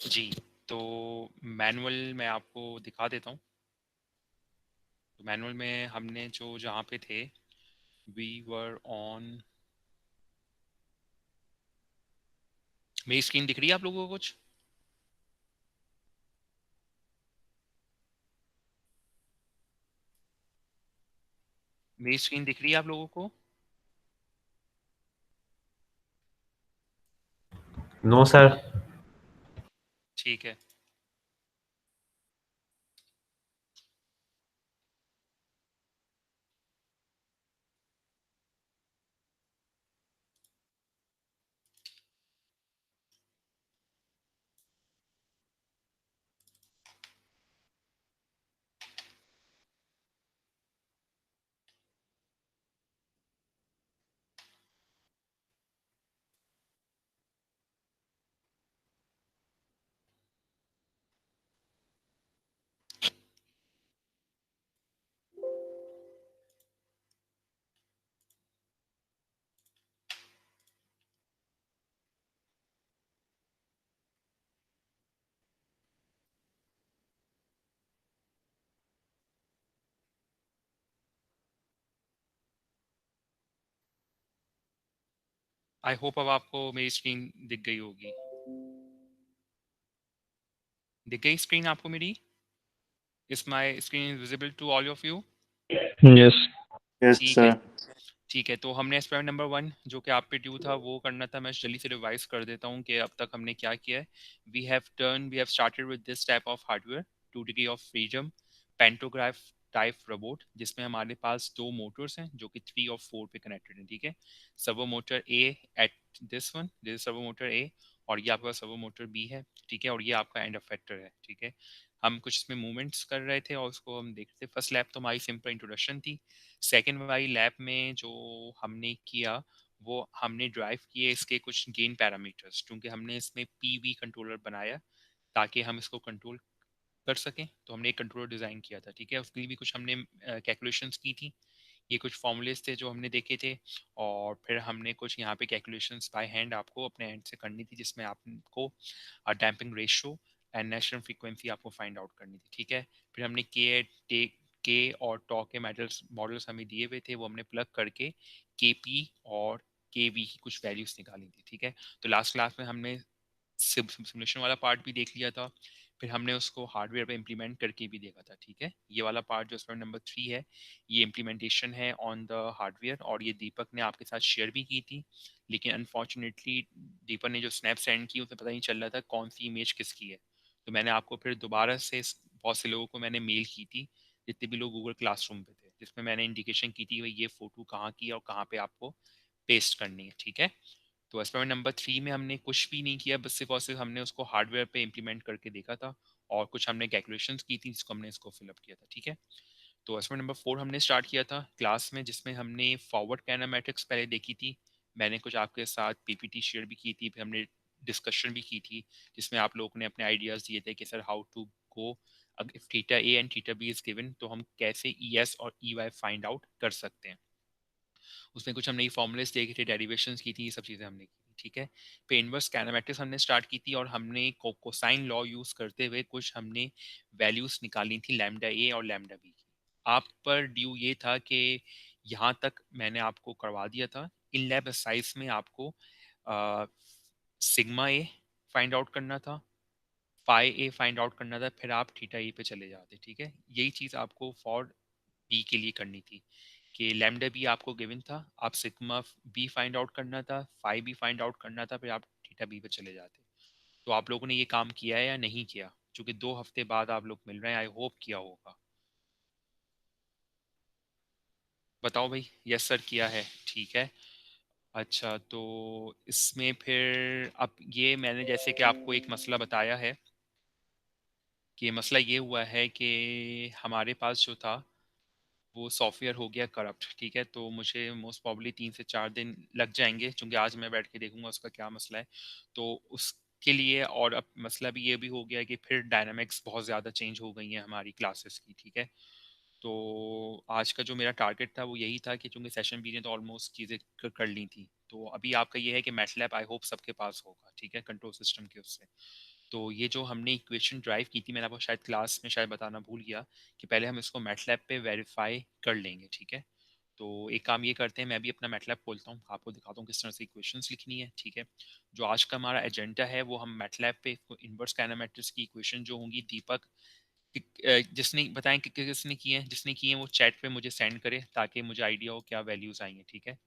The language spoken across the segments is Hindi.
जी, तो मैनुअल मैं आपको दिखा देता हूँ। तो मैनुअल में हमने जो जहाँ पे थे, वी वर ऑन। मेरी स्क्रीन दिख रही है आप लोगों को कुछ? मेरी स्क्रीन दिख रही है आप लोगों को? No sir. ठीक है। आई होप अब आपको मेरी स्क्रीन दिख गई होगी। दिख गई स्क्रीन आपको मेरी? Is my screen visible to all of you? Yes. Yes ठीक है। सर। ठीक है, तो हमने एक्सपेरिमेंट नंबर 1 जो कि आप पे ड्यू था वो करना था। मैं जल्दी से रिवाइज कर देता हूँ कि अब तक हमने क्या किया है। We have started with this type of hardware, 2 degree of freedom pantograph type robot, जिसमें हमारे पास 2 मोटर्स हैं जो कि 3 और 4 पे कनेक्टेड हैं। ठीक है, servo motor A at this servo motor A, और ये आपका सर्वो मोटर बी है। ठीक है, और ये आपका एंड इफेक्टर है। ठीक है, हम कुछ इसमें मूवमेंट्स कर रहे थे और उसको हम देखते थे। फर्स्ट लैब तो हमारी सिंपल इंट्रोडक्शन थी। सेकेंड वाली लैब में जो हमने किया वो हमने ड्राइव किए इसके कुछ गेन पैरामीटर्स, क्योंकि हमने इसमें पीवी कंट्रोलर बनाया ताकि हम इसको कंट्रोल कर सकें। तो हमने एक कंट्रोलर डिज़ाइन किया था। ठीक है, उसके लिए भी कुछ हमने कैलकुलेशंस की थी। ये कुछ फॉर्मूलेस थे जो हमने देखे थे, और फिर हमने कुछ यहाँ पे कैलकुलेशंस बाय हैंड आपको अपने हैंड से करनी थी, जिसमें आपको damping ratio and natural frequency आपको फाइंड आउट करनी थी। ठीक है, फिर हमने के और टॉ के मॉडल्स हमें दिए हुए थे, वो हमने प्लग करके के पी और के वी की कुछ वैल्यूज निकाली थी। ठीक है, तो लास्ट क्लास में हमने सिमुलेशन वाला पार्ट भी देख लिया था। फिर हमने उसको हार्डवेयर पे इम्प्लीमेंट करके भी देखा था। ठीक है, ये वाला पार्ट जो एक्सपेरिमेंट नंबर 3 है, ये इम्प्लीमेंटेशन है ऑन द हार्डवेयर, और ये दीपक ने आपके साथ शेयर भी की थी। लेकिन अनफॉर्चुनेटली दीपक ने जो स्नैप सेंड की उसे पता नहीं चल रहा था कौन सी इमेज किसकी है। तो मैंने आपको फिर दोबारा से बहुत से लोगों को मैंने मेल की थी, जितने भी लोग गूगल क्लासरूम पे थे, जिसमें मैंने इंडिकेशन की थी भाई ये फोटो कहाँ की है और कहाँ पे आपको पेस्ट करनी है। ठीक है, तो एक्सपेरिमेंट नंबर 3 में हमने कुछ भी नहीं किया, बस सिर्फ और सिर्फ हमने उसको हार्डवेयर पे इम्प्लीमेंट करके देखा था, और कुछ हमने कैलकुलेशंस की थी जिसको हमने इसको फिलअप किया था। ठीक है, तो एक्सपेरिमेंट नंबर 4 हमने स्टार्ट किया था क्लास में, जिसमें हमने फॉरवर्ड काइनेमेटिक्स पहले देखी थी। मैंने कुछ आपके साथ पीपीटी शेयर भी की थी, फिर हमने डिस्कशन भी की थी, जिसमें आप लोगों ने अपने आइडियाज़ दिए थे कि sir how to go if theta A and theta B is given, तो हम कैसे ई एस और ई वाई फाइंड आउट कर सकते हैं। उसमें कुछ हमने फॉर्मूलेस देखे थे, डेरिवेशंस की थी, ये सब चीज़ें हमने की थी। ठीक है, पे इनवर्स काइनेमेटिक्स हमने स्टार्ट की थी, और हमने कोसाइन लॉ यूज़ करते हुए कुछ हमने वैल्यूज़ निकाली थी लैम्डा ए और लैम्डा बी की। आप पर ड्यू ये था कि यहाँ तक मैंने आपको करवा दिया था। इन लैब एक्सरसाइज में आपको सिग्मा ए फाइंड आउट करना था, फाई ए फाइंड आउट करना था, फिर आप थीटा ए पे चले जाते। ठीक है, यही चीज़ आपको फॉर बी के लिए करनी थी कि लैम्डा बी आपको गिवन था, आप सिग्मा बी फाइंड आउट करना था, फाई बी फाइंड आउट करना था, फिर आप थीटा बी पे चले जाते। तो आप लोगों ने ये काम किया है या नहीं किया? क्योंकि 2 हफ्ते बाद आप लोग मिल रहे हैं, आई होप किया होगा। बताओ भाई, यस सर किया है। ठीक है, अच्छा, तो इसमें फिर अब ये मैंने जैसे कि आपको एक मसला बताया है कि मसला ये हुआ है कि हमारे पास जो था वो सॉफ्टवेयर हो गया करप्ट। ठीक है, तो मुझे मोस्ट प्रॉब्ली 3 से 4 दिन लग जाएंगे, क्योंकि आज मैं बैठ के देखूंगा उसका क्या मसला है। तो उसके लिए, और अब मसला भी ये भी हो गया है कि फिर डायनामिक्स बहुत ज़्यादा चेंज हो गई हैं हमारी क्लासेस की। ठीक है, तो आज का जो मेरा टारगेट था वो यही था कि चूंकि सेशन भी ने तो ऑलमोस्ट चीज़ें कर ली थी, तो अभी आपका ये है कि मैटलैब आई होप सबके पास होगा। ठीक है, कंट्रोल सिस्टम के उससे। तो ये जो हमने इक्वेशन ड्राइव की थी, मैंने आपको शायद क्लास में शायद बताना भूल गया कि पहले हम इसको मैटलैब पे वेरीफाई कर लेंगे, ठीक है। तो एक काम ये करते हैं, मैं भी अपना मैटलैब खोलता हूँ, आपको दिखाता हूँ किस तरह से इक्वेशंस लिखनी है, ठीक है। जो आज का हमारा एजेंडा है वो हम मैटलैब पे इन्वर्स काइनेमेटिक्स की इक्वेशन जो होंगी, दीपक जिसने बताएं कि किसने की है, जिसने की है वो चैट पे मुझे सेंड करे ताकि मुझे आइडिया हो क्या वैल्यूज आएंगे, ठीक है।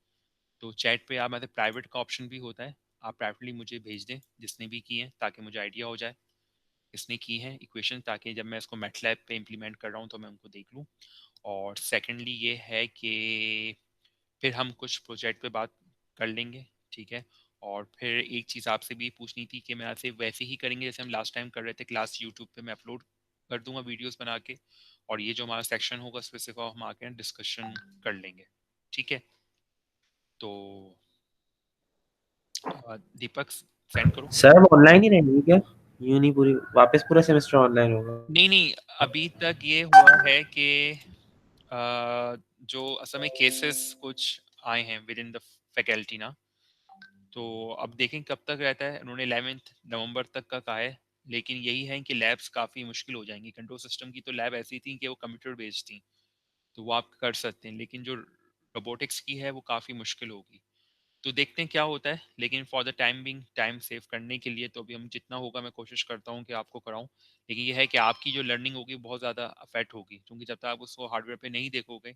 तो चैट पे आप मतलब प्राइवेट का ऑप्शन भी होता है, आप प्राइवेटली मुझे भेज दें जिसने भी की है ताकि मुझे आइडिया हो जाए इसने की है इक्वेशन, ताकि जब मैं इसको मैटलैब पे इम्प्लीमेंट कर रहा हूँ तो मैं उनको देख लूँ। और सेकेंडली ये है कि फिर हम कुछ प्रोजेक्ट पे बात कर लेंगे, ठीक है। और फिर एक चीज़ आपसे भी पूछनी थी कि मैं आपसे वैसे ही करेंगे जैसे हम लास्ट टाइम कर रहे थे, क्लास यूट्यूब पे मैं अपलोड कर दूंगा वीडियोस बना के, और ये जो हमारा सेक्शन होगा स्पेसिफिक हम आके डिस्कशन कर लेंगे, ठीक है। तो दीपक सेंड करो। सर अब ऑनलाइन ही रहेंगी क्या? यूं नहीं, पूरी वापस पूरा सेमेस्टर ऑनलाइन होगा? नहीं नहीं, अभी तक ये हुआ है कि जो असल में केसेस कुछ आए हैं विद इन द फैकल्टी ना, तो अब देखें कब तक रहता है। उन्होंने 11 नवंबर तक का कहा है, लेकिन यही है कि लैब्स काफ़ी मुश्किल हो जाएंगी। कंट्रोल सिस्टम की तो लैब ऐसी थी कि वो कंप्यूटर बेस्ड थी, तो वो आप कर सकते हैं, लेकिन जो रोबोटिक्स की है वो काफ़ी मुश्किल होगी। तो देखते हैं क्या होता है, लेकिन for the time being time save करने के लिए तो अभी हम जितना होगा मैं कोशिश करता हूँ कि आपको कराऊं। लेकिन ये है कि आपकी जो लर्निंग होगी बहुत ज़्यादा अफेक्ट होगी, क्योंकि जब तक आप उसको हार्डवेयर पे नहीं देखोगे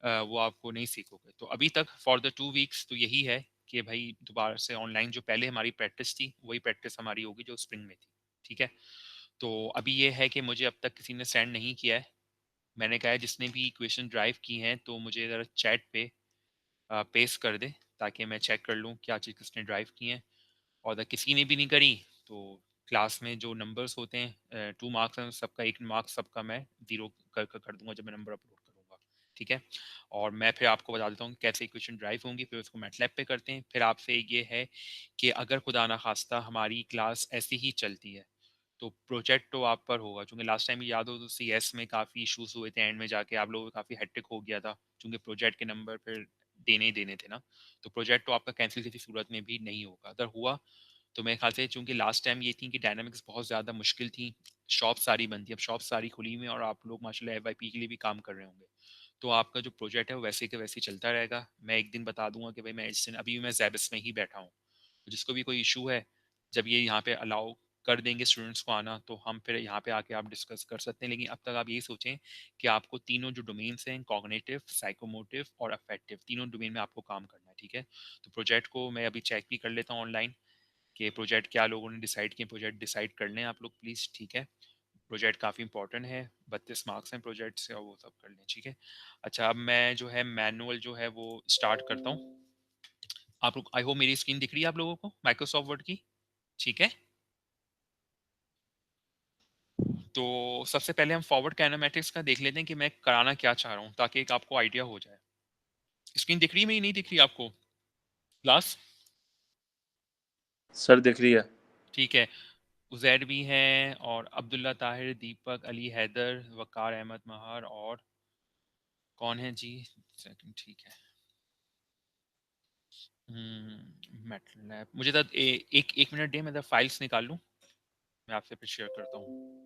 वो आपको नहीं सीखोगे। तो अभी तक फॉर द 2 वीक्स तो यही है कि भाई दोबारा से ऑनलाइन जो पहले हमारी प्रैक्टिस थी वही प्रैक्टिस हमारी होगी जो स्प्रिंग में थी, ठीक है। तो अभी ये है कि मुझे अब तक किसी ने सेंड नहीं किया है। मैंने कहा है जिसने भी इक्वेशन ड्राइव की हैं तो मुझे ज़रा चैट पे पेस्ट कर दे ताकि मैं चेक कर लूँ क्या चीज़ किसने ड्राइव की है। और अगर किसी ने भी नहीं करी तो क्लास में जो नंबर्स होते हैं 2 मार्क्स हैं, सबका 1 मार्क्स सबका मैं ज़ीरो कर दूंगा जब मैं नंबर अपलोड करूंगा, ठीक है। और मैं फिर आपको बता देता हूँ कि कैसे इक्वेशन ड्राइव होंगी, फिर उसको मैटलैब पे करते हैं। फिर आपसे ये है कि अगर खुदा ना खास्ता हमारी क्लास ऐसी ही चलती है तो प्रोजेक्ट तो आप पर होगा, क्योंकि लास्ट टाइम याद हो तो CS में काफ़ी इश्यूज हुए थे, एंड में जाके आप लोगों को काफ़ी हेक्टिक हो गया था, क्योंकि प्रोजेक्ट के नंबर फिर देने ही देने थे ना। तो प्रोजेक्ट तो आपका कैंसिल किसी सूरत में भी नहीं होगा। अगर हुआ तो मेरे ख्याल से, चूंकि लास्ट टाइम ये थी कि डायनामिक्स बहुत ज़्यादा मुश्किल थी, शॉप सारी बंद थी, अब शॉप सारी खुली हुई हैं और आप लोग माशाल्लाह FYP के लिए भी काम कर रहे होंगे, तो आपका जो प्रोजेक्ट है वो वैसे के वैसे ही चलता रहेगा। मैं एक दिन बता दूंगा कि भाई मैं इस दिन अभी मैं जैबस में ही बैठा हूँ, तो जिसको भी कोई इशू है, जब ये यहाँ पे अलाउ कर देंगे स्टूडेंट्स को आना तो हम फिर यहाँ पे आके आप डिस्कस कर सकते हैं। लेकिन अब तक आप यही सोचें कि आपको तीनों जो डोमेन्स हैं, कॉग्निटिव, साइकोमोटिव और अफेक्टिव, तीनों डोमेन में आपको काम करना है, ठीक है। तो प्रोजेक्ट को मैं अभी चेक भी कर लेता हूँ ऑनलाइन कि प्रोजेक्ट क्या लोगों ने डिसाइड किए। प्रोजेक्ट डिसाइड कर लें आप लोग प्लीज़, ठीक है। प्रोजेक्ट काफ़ी इंपॉर्टेंट है, 32 मार्क्स हैं प्रोजेक्ट से, और वो सब कर लें, ठीक है। अच्छा, अब मैं जो है मैनुअल जो है वो स्टार्ट करता हूँ। आप लोग, आई होप मेरी स्क्रीन दिख रही है आप लोगों को माइक्रोसॉफ्ट वर्ड की, ठीक है। तो सबसे पहले हम फॉरवर्ड काइनेमैटिक्स का देख लेते हैं कि मैं कराना क्या चाह रहा हूँ, ताकि एक आपको आइडिया हो जाए। स्क्रीन दिख रही है मेरी, नहीं दिख रही आपको क्लास? सर दिख रही है। ठीक है। उजैर भी हैं और अब्दुल्ला ताहिर, दीपक, अली हैदर, वकार अहमद महार, और कौन है जी, सेकंड, ठीक है। मैटलैब मुझे तो एक एक मिनट दे, मैं तो फाइल्स निकाल लूँ, मैं आपसे फिर शेयर करता हूँ।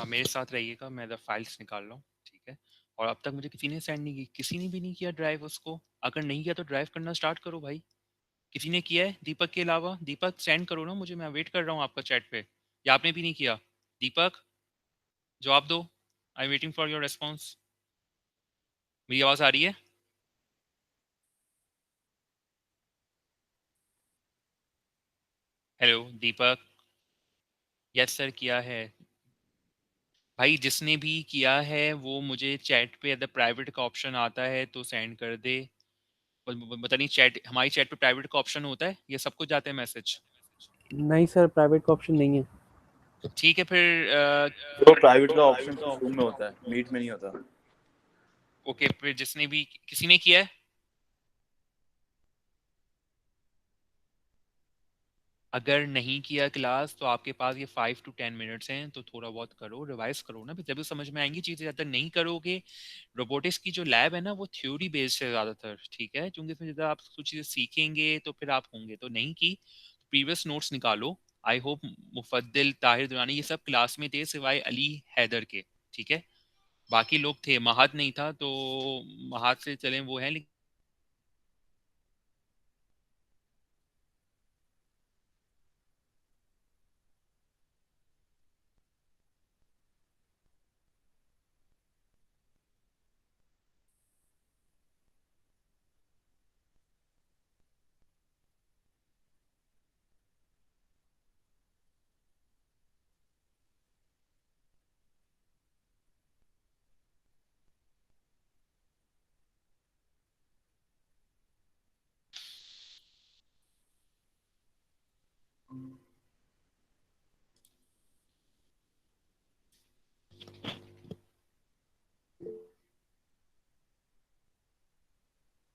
मेरे साथ रहिएगा, मैं द फाइल्स निकाल रहा हूँ, ठीक है। और अब तक मुझे किसी ने सेंड नहीं की, किसी ने भी नहीं किया ड्राइव उसको। अगर नहीं किया तो ड्राइव करना स्टार्ट करो भाई। किसी ने किया है दीपक के अलावा? दीपक सेंड करो ना मुझे, मैं वेट कर रहा हूँ आपका चैट पे। या आपने भी नहीं किया? दीपक जवाब दो, आई वेटिंग फॉर योर रिस्पॉन्स। मेरी आवाज़ आ रही है? हेलो दीपक। यस सर किया है। भाई जिसने भी किया है वो मुझे चैट पे अगर प्राइवेट का ऑप्शन आता है तो सेंड कर दे। पता नहीं चैट, हमारी चैट पे प्राइवेट का ऑप्शन होता है, ये सबको जाते हैं मैसेज? नहीं सर, प्राइवेट का ऑप्शन नहीं है। ठीक है फिर तो प्राइवेट का ऑप्शन सिर्फ रूम में होता है, मीट में नहीं होता। ओके, फिर जिसने भी, किसी ने किया है? अगर नहीं किया क्लास तो आपके पास ये 5 to 10 मिनट्स हैं, तो थोड़ा बहुत करो, रिवाइज करो ना, फिर जब समझ में आएंगी चीज़ें। ज़्यादा नहीं करोगे, रोबोटिक्स की जो लैब है ना वो थ्योरी बेस्ड है ज़्यादातर, ठीक है, क्योंकि फिर जब आप कुछ चीज़ें सीखेंगे तो फिर आप होंगे। तो नहीं की, प्रीवियस नोट्स निकालो। आई होप मुफद्दिल, ताहिर दुरानी ये सब क्लास में थे सिवाय अली हैदर के, ठीक है। बाकी लोग थे, महाद नहीं था तो महाद से चले वो हैं।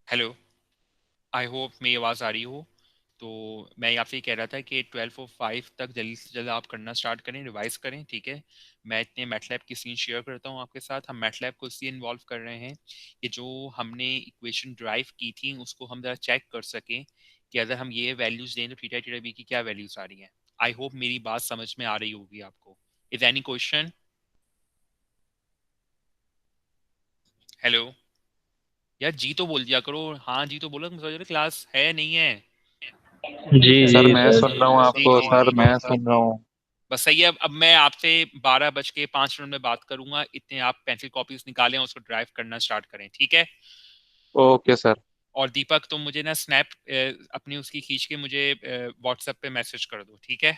हेलो, आई होप मेरी आवाज़ आ रही हो। तो मैं आपसे ये कह रहा था कि 12 और 5 तक जल्दी से जल्द आप करना स्टार्ट करें, रिवाइज करें, ठीक है। मैं इतने मैटलैब की सीन शेयर करता हूँ आपके साथ। हम मैटलैब को इसलिए इन्वॉल्व कर रहे हैं कि जो हमने इक्वेशन ड्राइव की थी उसको हम ज़रा चेक कर सकें कि अगर हम ये वैल्यूज़ दें तो थीटा थीटा बी की क्या वैल्यूज़ आ रही हैं। आई होप मेरी बात समझ में आ रही होगी आपको। Is any question? हेलो यार, जी तो बोल दिया करो, हाँ जी तो बोलो, समझ रहे क्लास है नहीं है? जी सर जी मैं सर। सुन रहा हूँ जी आपको, जी सर जी, मैं सुन रहा हूँ। बस सही है। अब मैं आपसे 12:05 में बात करूंगा, इतने आप पेंसिल कॉपीज निकालें और उसको ड्राइव करना स्टार्ट करें, ठीक है। Okay sir. और दीपक तुम मुझे ना स्नैप अपनी उसकी खींच के मुझे व्हाट्सएप पे मैसेज कर दो, ठीक है।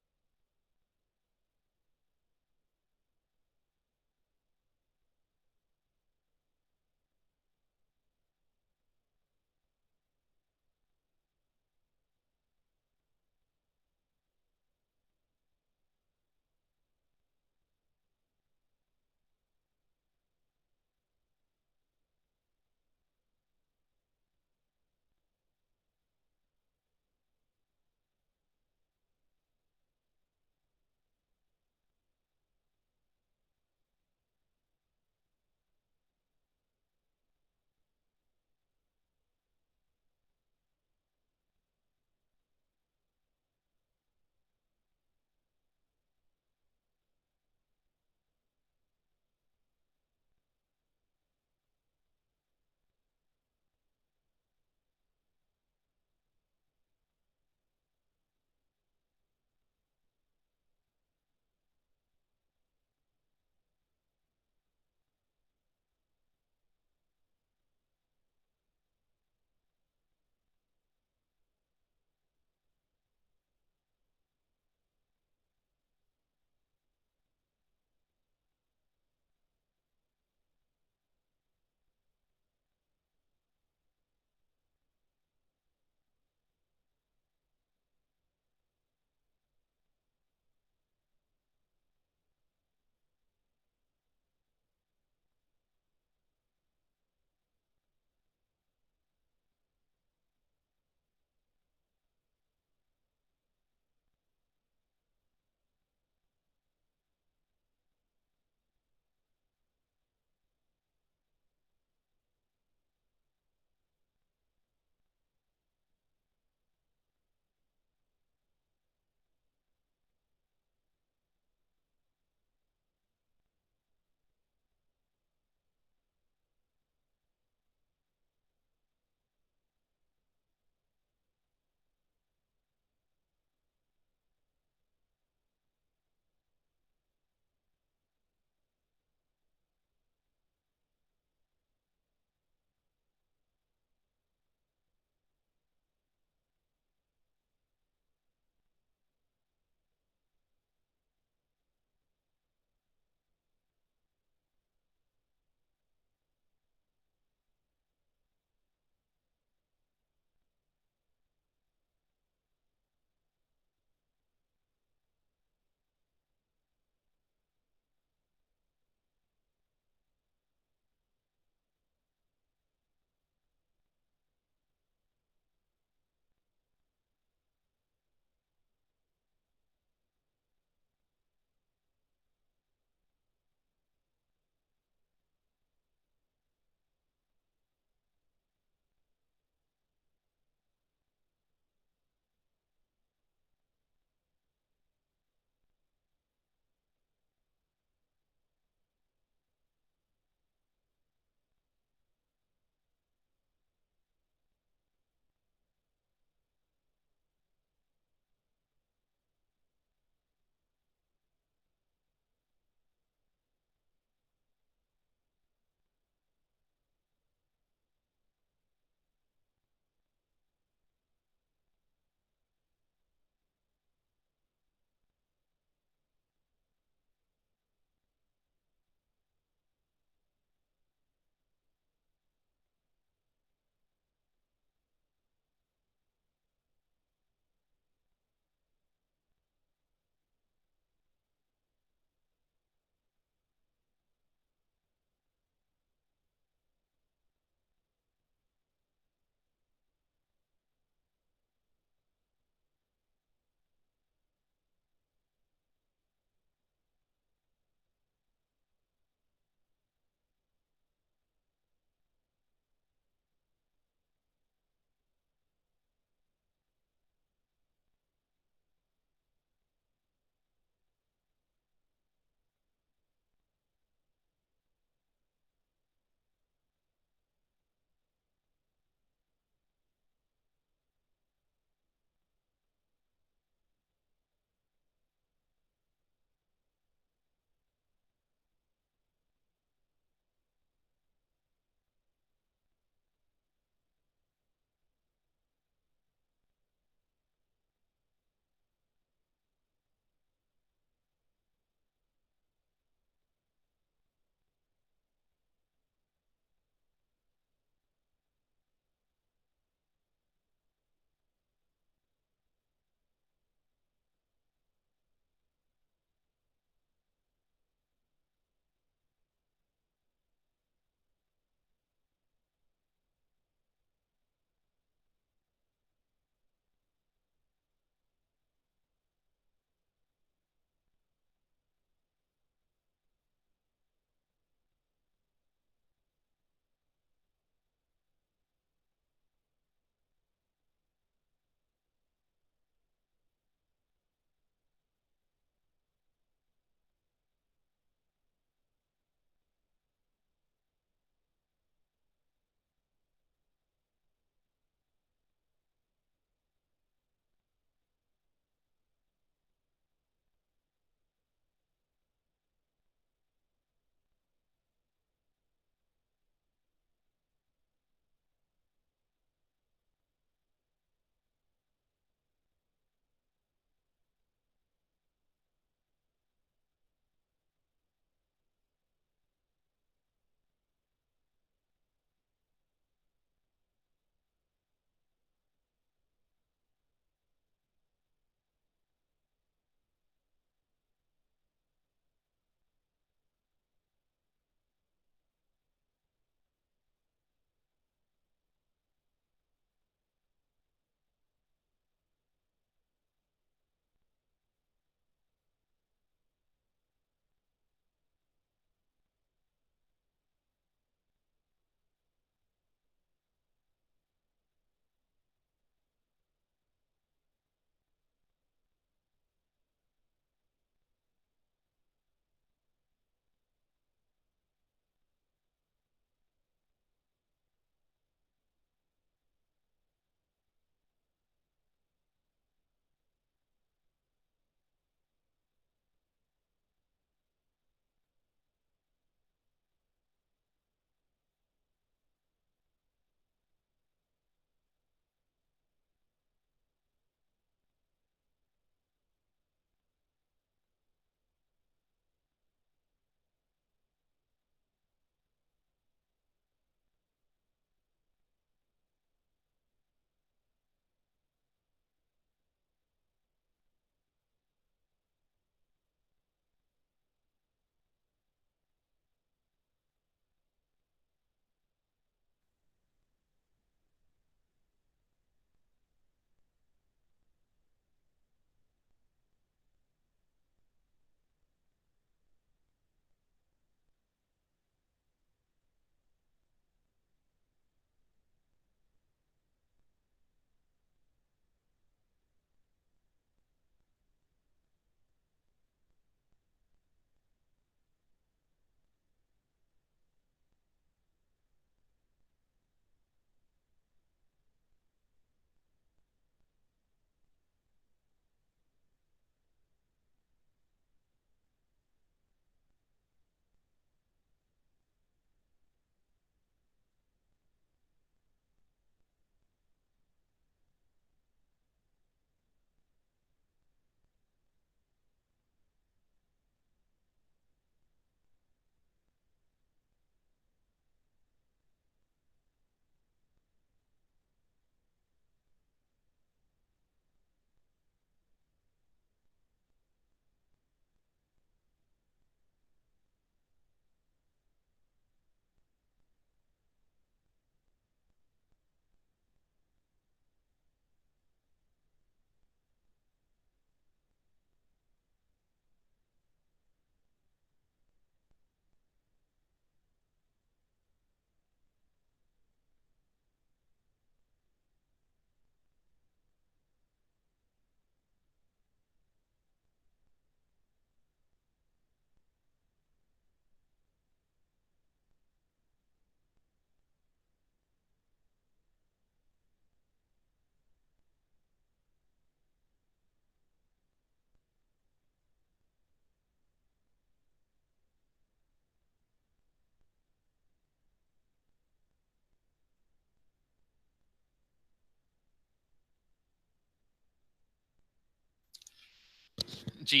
जी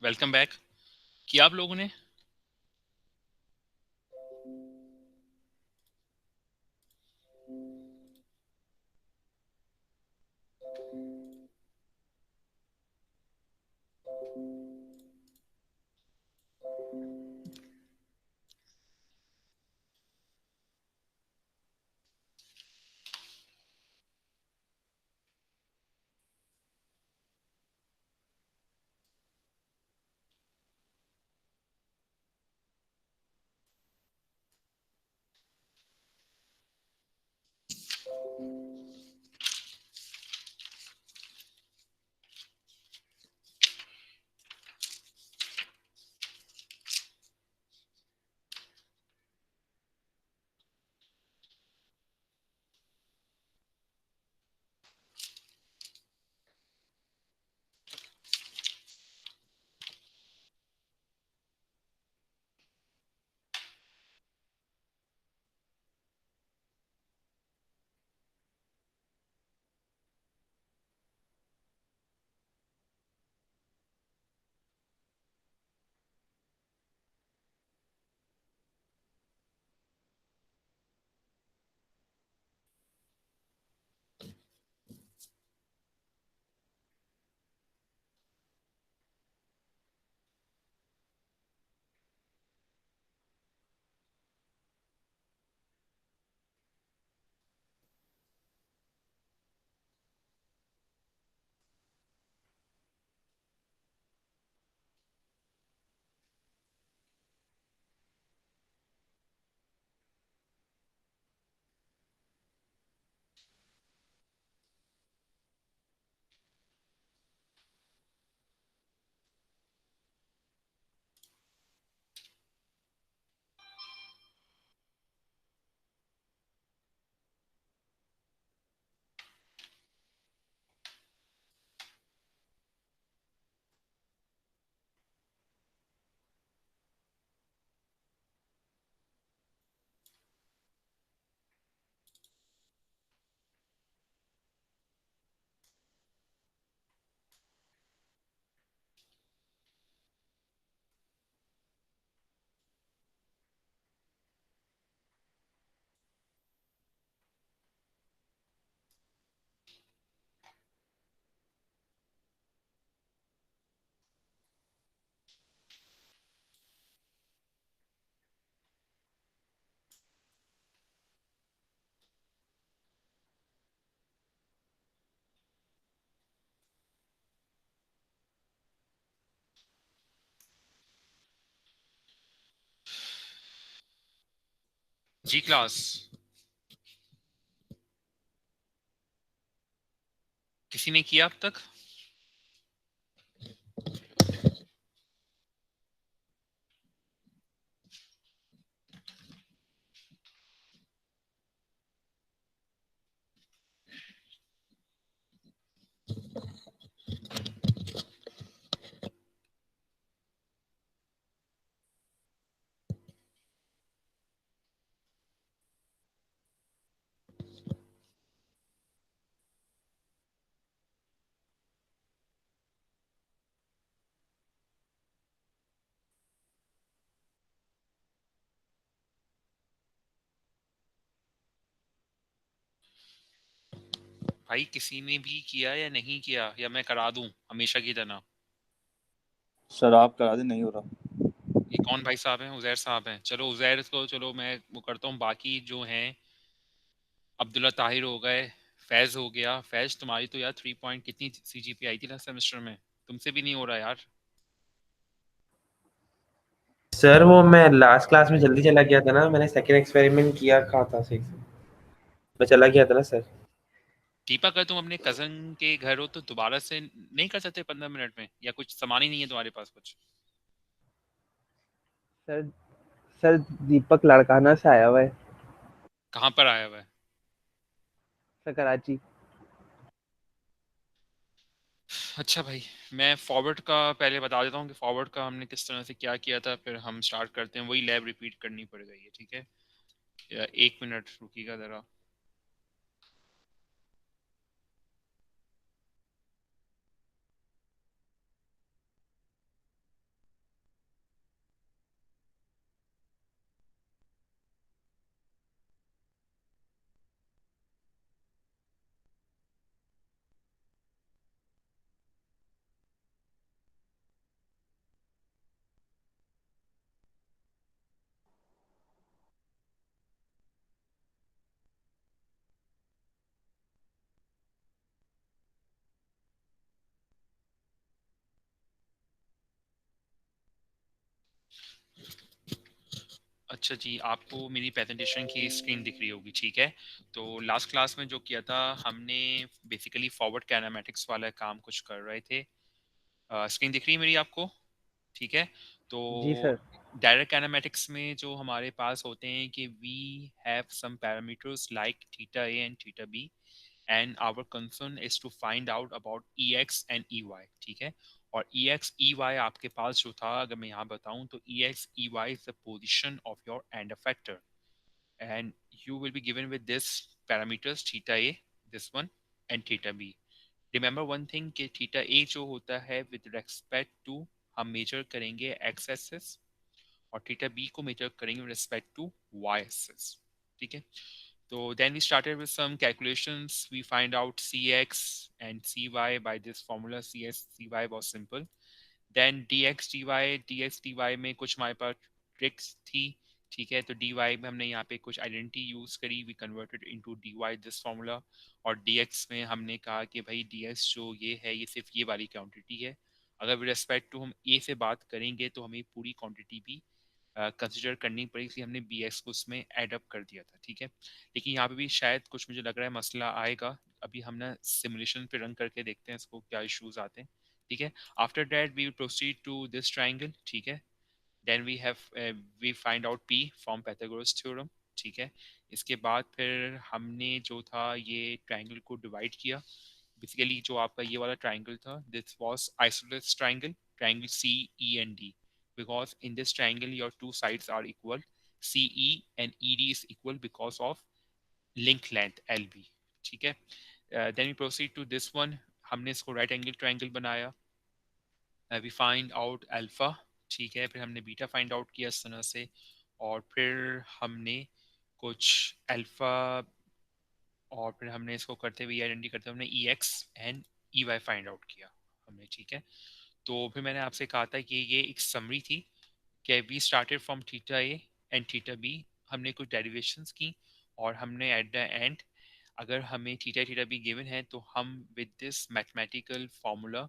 वेलकम बैक। किया आप लोगों ने? जी क्लास किसी ने किया अब तक? भाई किसी ने भी किया या नहीं किया, या मैं करा दूं हमेशा की तरह? सर आप करा दे, नहीं हो रहा। ये कौन भाई साहब हैं? उजैर साहब हैं। चलो उजैर को, चलो मैं वो करता हूँ। बाकी जो हैं, अब्दुल्ला ताहिर हो गए, फैज हो गया। फैज तुम्हारी तो यार 3 पॉइंट कितनी सीजीपी आई थी लास्ट सेमेस्टर में, तुमसे भी नहीं हो रहा यार। सर वो मैं लास्ट क्लास में जल्दी चला गया था ना, मैंने सेकंड एक्सपेरिमेंट किया कहा था सही से, मैं चला गया था ना सर। दीपक अगर तुम अपने कजन के घर हो तो दोबारा से नहीं कर सकते 15 मिनट में? या कुछ सामान ही नहीं है तुम्हारे पास कुछ? सर सर दीपक लड़काना से आया हुआ है। कहाँ पर आया हुआ है? सर कराची। अच्छा भाई, मैं फॉरवर्ड का पहले बता देता हूँ कि फॉरवर्ड का हमने किस तरह से क्या किया था, फिर हम स्टार्ट करते हैं। वही लैब रिपीट करनी पड़ गई है, ठीक है? 1 मिनट रुकिएगा ज़रा। अच्छा जी, आपको मेरी प्रेजेंटेशन की स्क्रीन दिख रही होगी, ठीक है। तो लास्ट क्लास में जो किया था हमने बेसिकली फॉरवर्ड काइनेमेटिक्स वाला काम कुछ कर रहे थे। स्क्रीन दिख रही है मेरी आपको, ठीक है। तो जी सर। डायरेक्ट काइनेमेटिक्स में जो हमारे पास होते हैं कि we have some parameters like theta A and theta B and our concern is to find out about ex and ey, ठीक है। और ex ey आपके पास जो था, अगर मैं यहाँ बताऊँ तो ex ey is the position of your end effector and you will be given with this parameters theta a, this one, and theta b. Remember one thing कि theta a जो होता है with respect to हम मेजर करेंगे x axis और थीटा बी को मेजर करेंगे with respect to y axis, ठीक है। So then we started with some calculations. We find out Cx and Cy by this formula. Cs Cy was simple. Then dx dy में कुछ हमारे पास ट्रिक्स थी, ठीक है। तो dy में हमने यहाँ पे कुछ आइडेंटिटी यूज करी, we converted into dy this formula. और dx में हमने कहा कि भाई dx जो ये है ये सिर्फ ये वाली क्वांटिटी है, अगर विद रिस्पेक्ट टू हम a से बात करेंगे तो हमें पूरी क्वांटिटी भी कंसिडर करनी पड़ी, इसलिए हमने बी एक्स को उसमें एड अप कर दिया था, ठीक है। लेकिन यहाँ पे भी शायद कुछ मुझे लग रहा है मसला आएगा, अभी हम ना सिमुलेशन पे रन करके देखते हैं इसको क्या इश्यूज आते हैं, ठीक है। After that we proceed to this triangle, ठीक है। Then we find out P from Pythagoras theorem, ठीक है। इसके बाद फिर हमने जो था ये ट्राइंगल को डिवाइड किया। बेसिकली जो आपका ये वाला ट्राइंगल था, this was isosceles triangle, triangle C E and D, because in this triangle your two sides are equal, CE and ED is equal because of link length LB, ठीक है। then we proceed to this one, हमने इसको राइट एंगल ट्राइंगल बनाया, we find out अल्फा, ठीक है। फिर हमने बीटा फाइंड आउट किया इस तरह से, और फिर हमने कुछ अल्फा, और फिर हमने इसको करते हुए आइडेंटिटी करते हुए हमने E X and E Y find out किया हमने, ठीक है। तो फिर मैंने आपसे कहा था कि ये एक समरी थी कि we started from theta A and theta B, हमने कुछ डेरिवेशंस की और हमने एट द एंड अगर हमें थीटा थीटा बी गिवन है तो हम with this mathematical formula,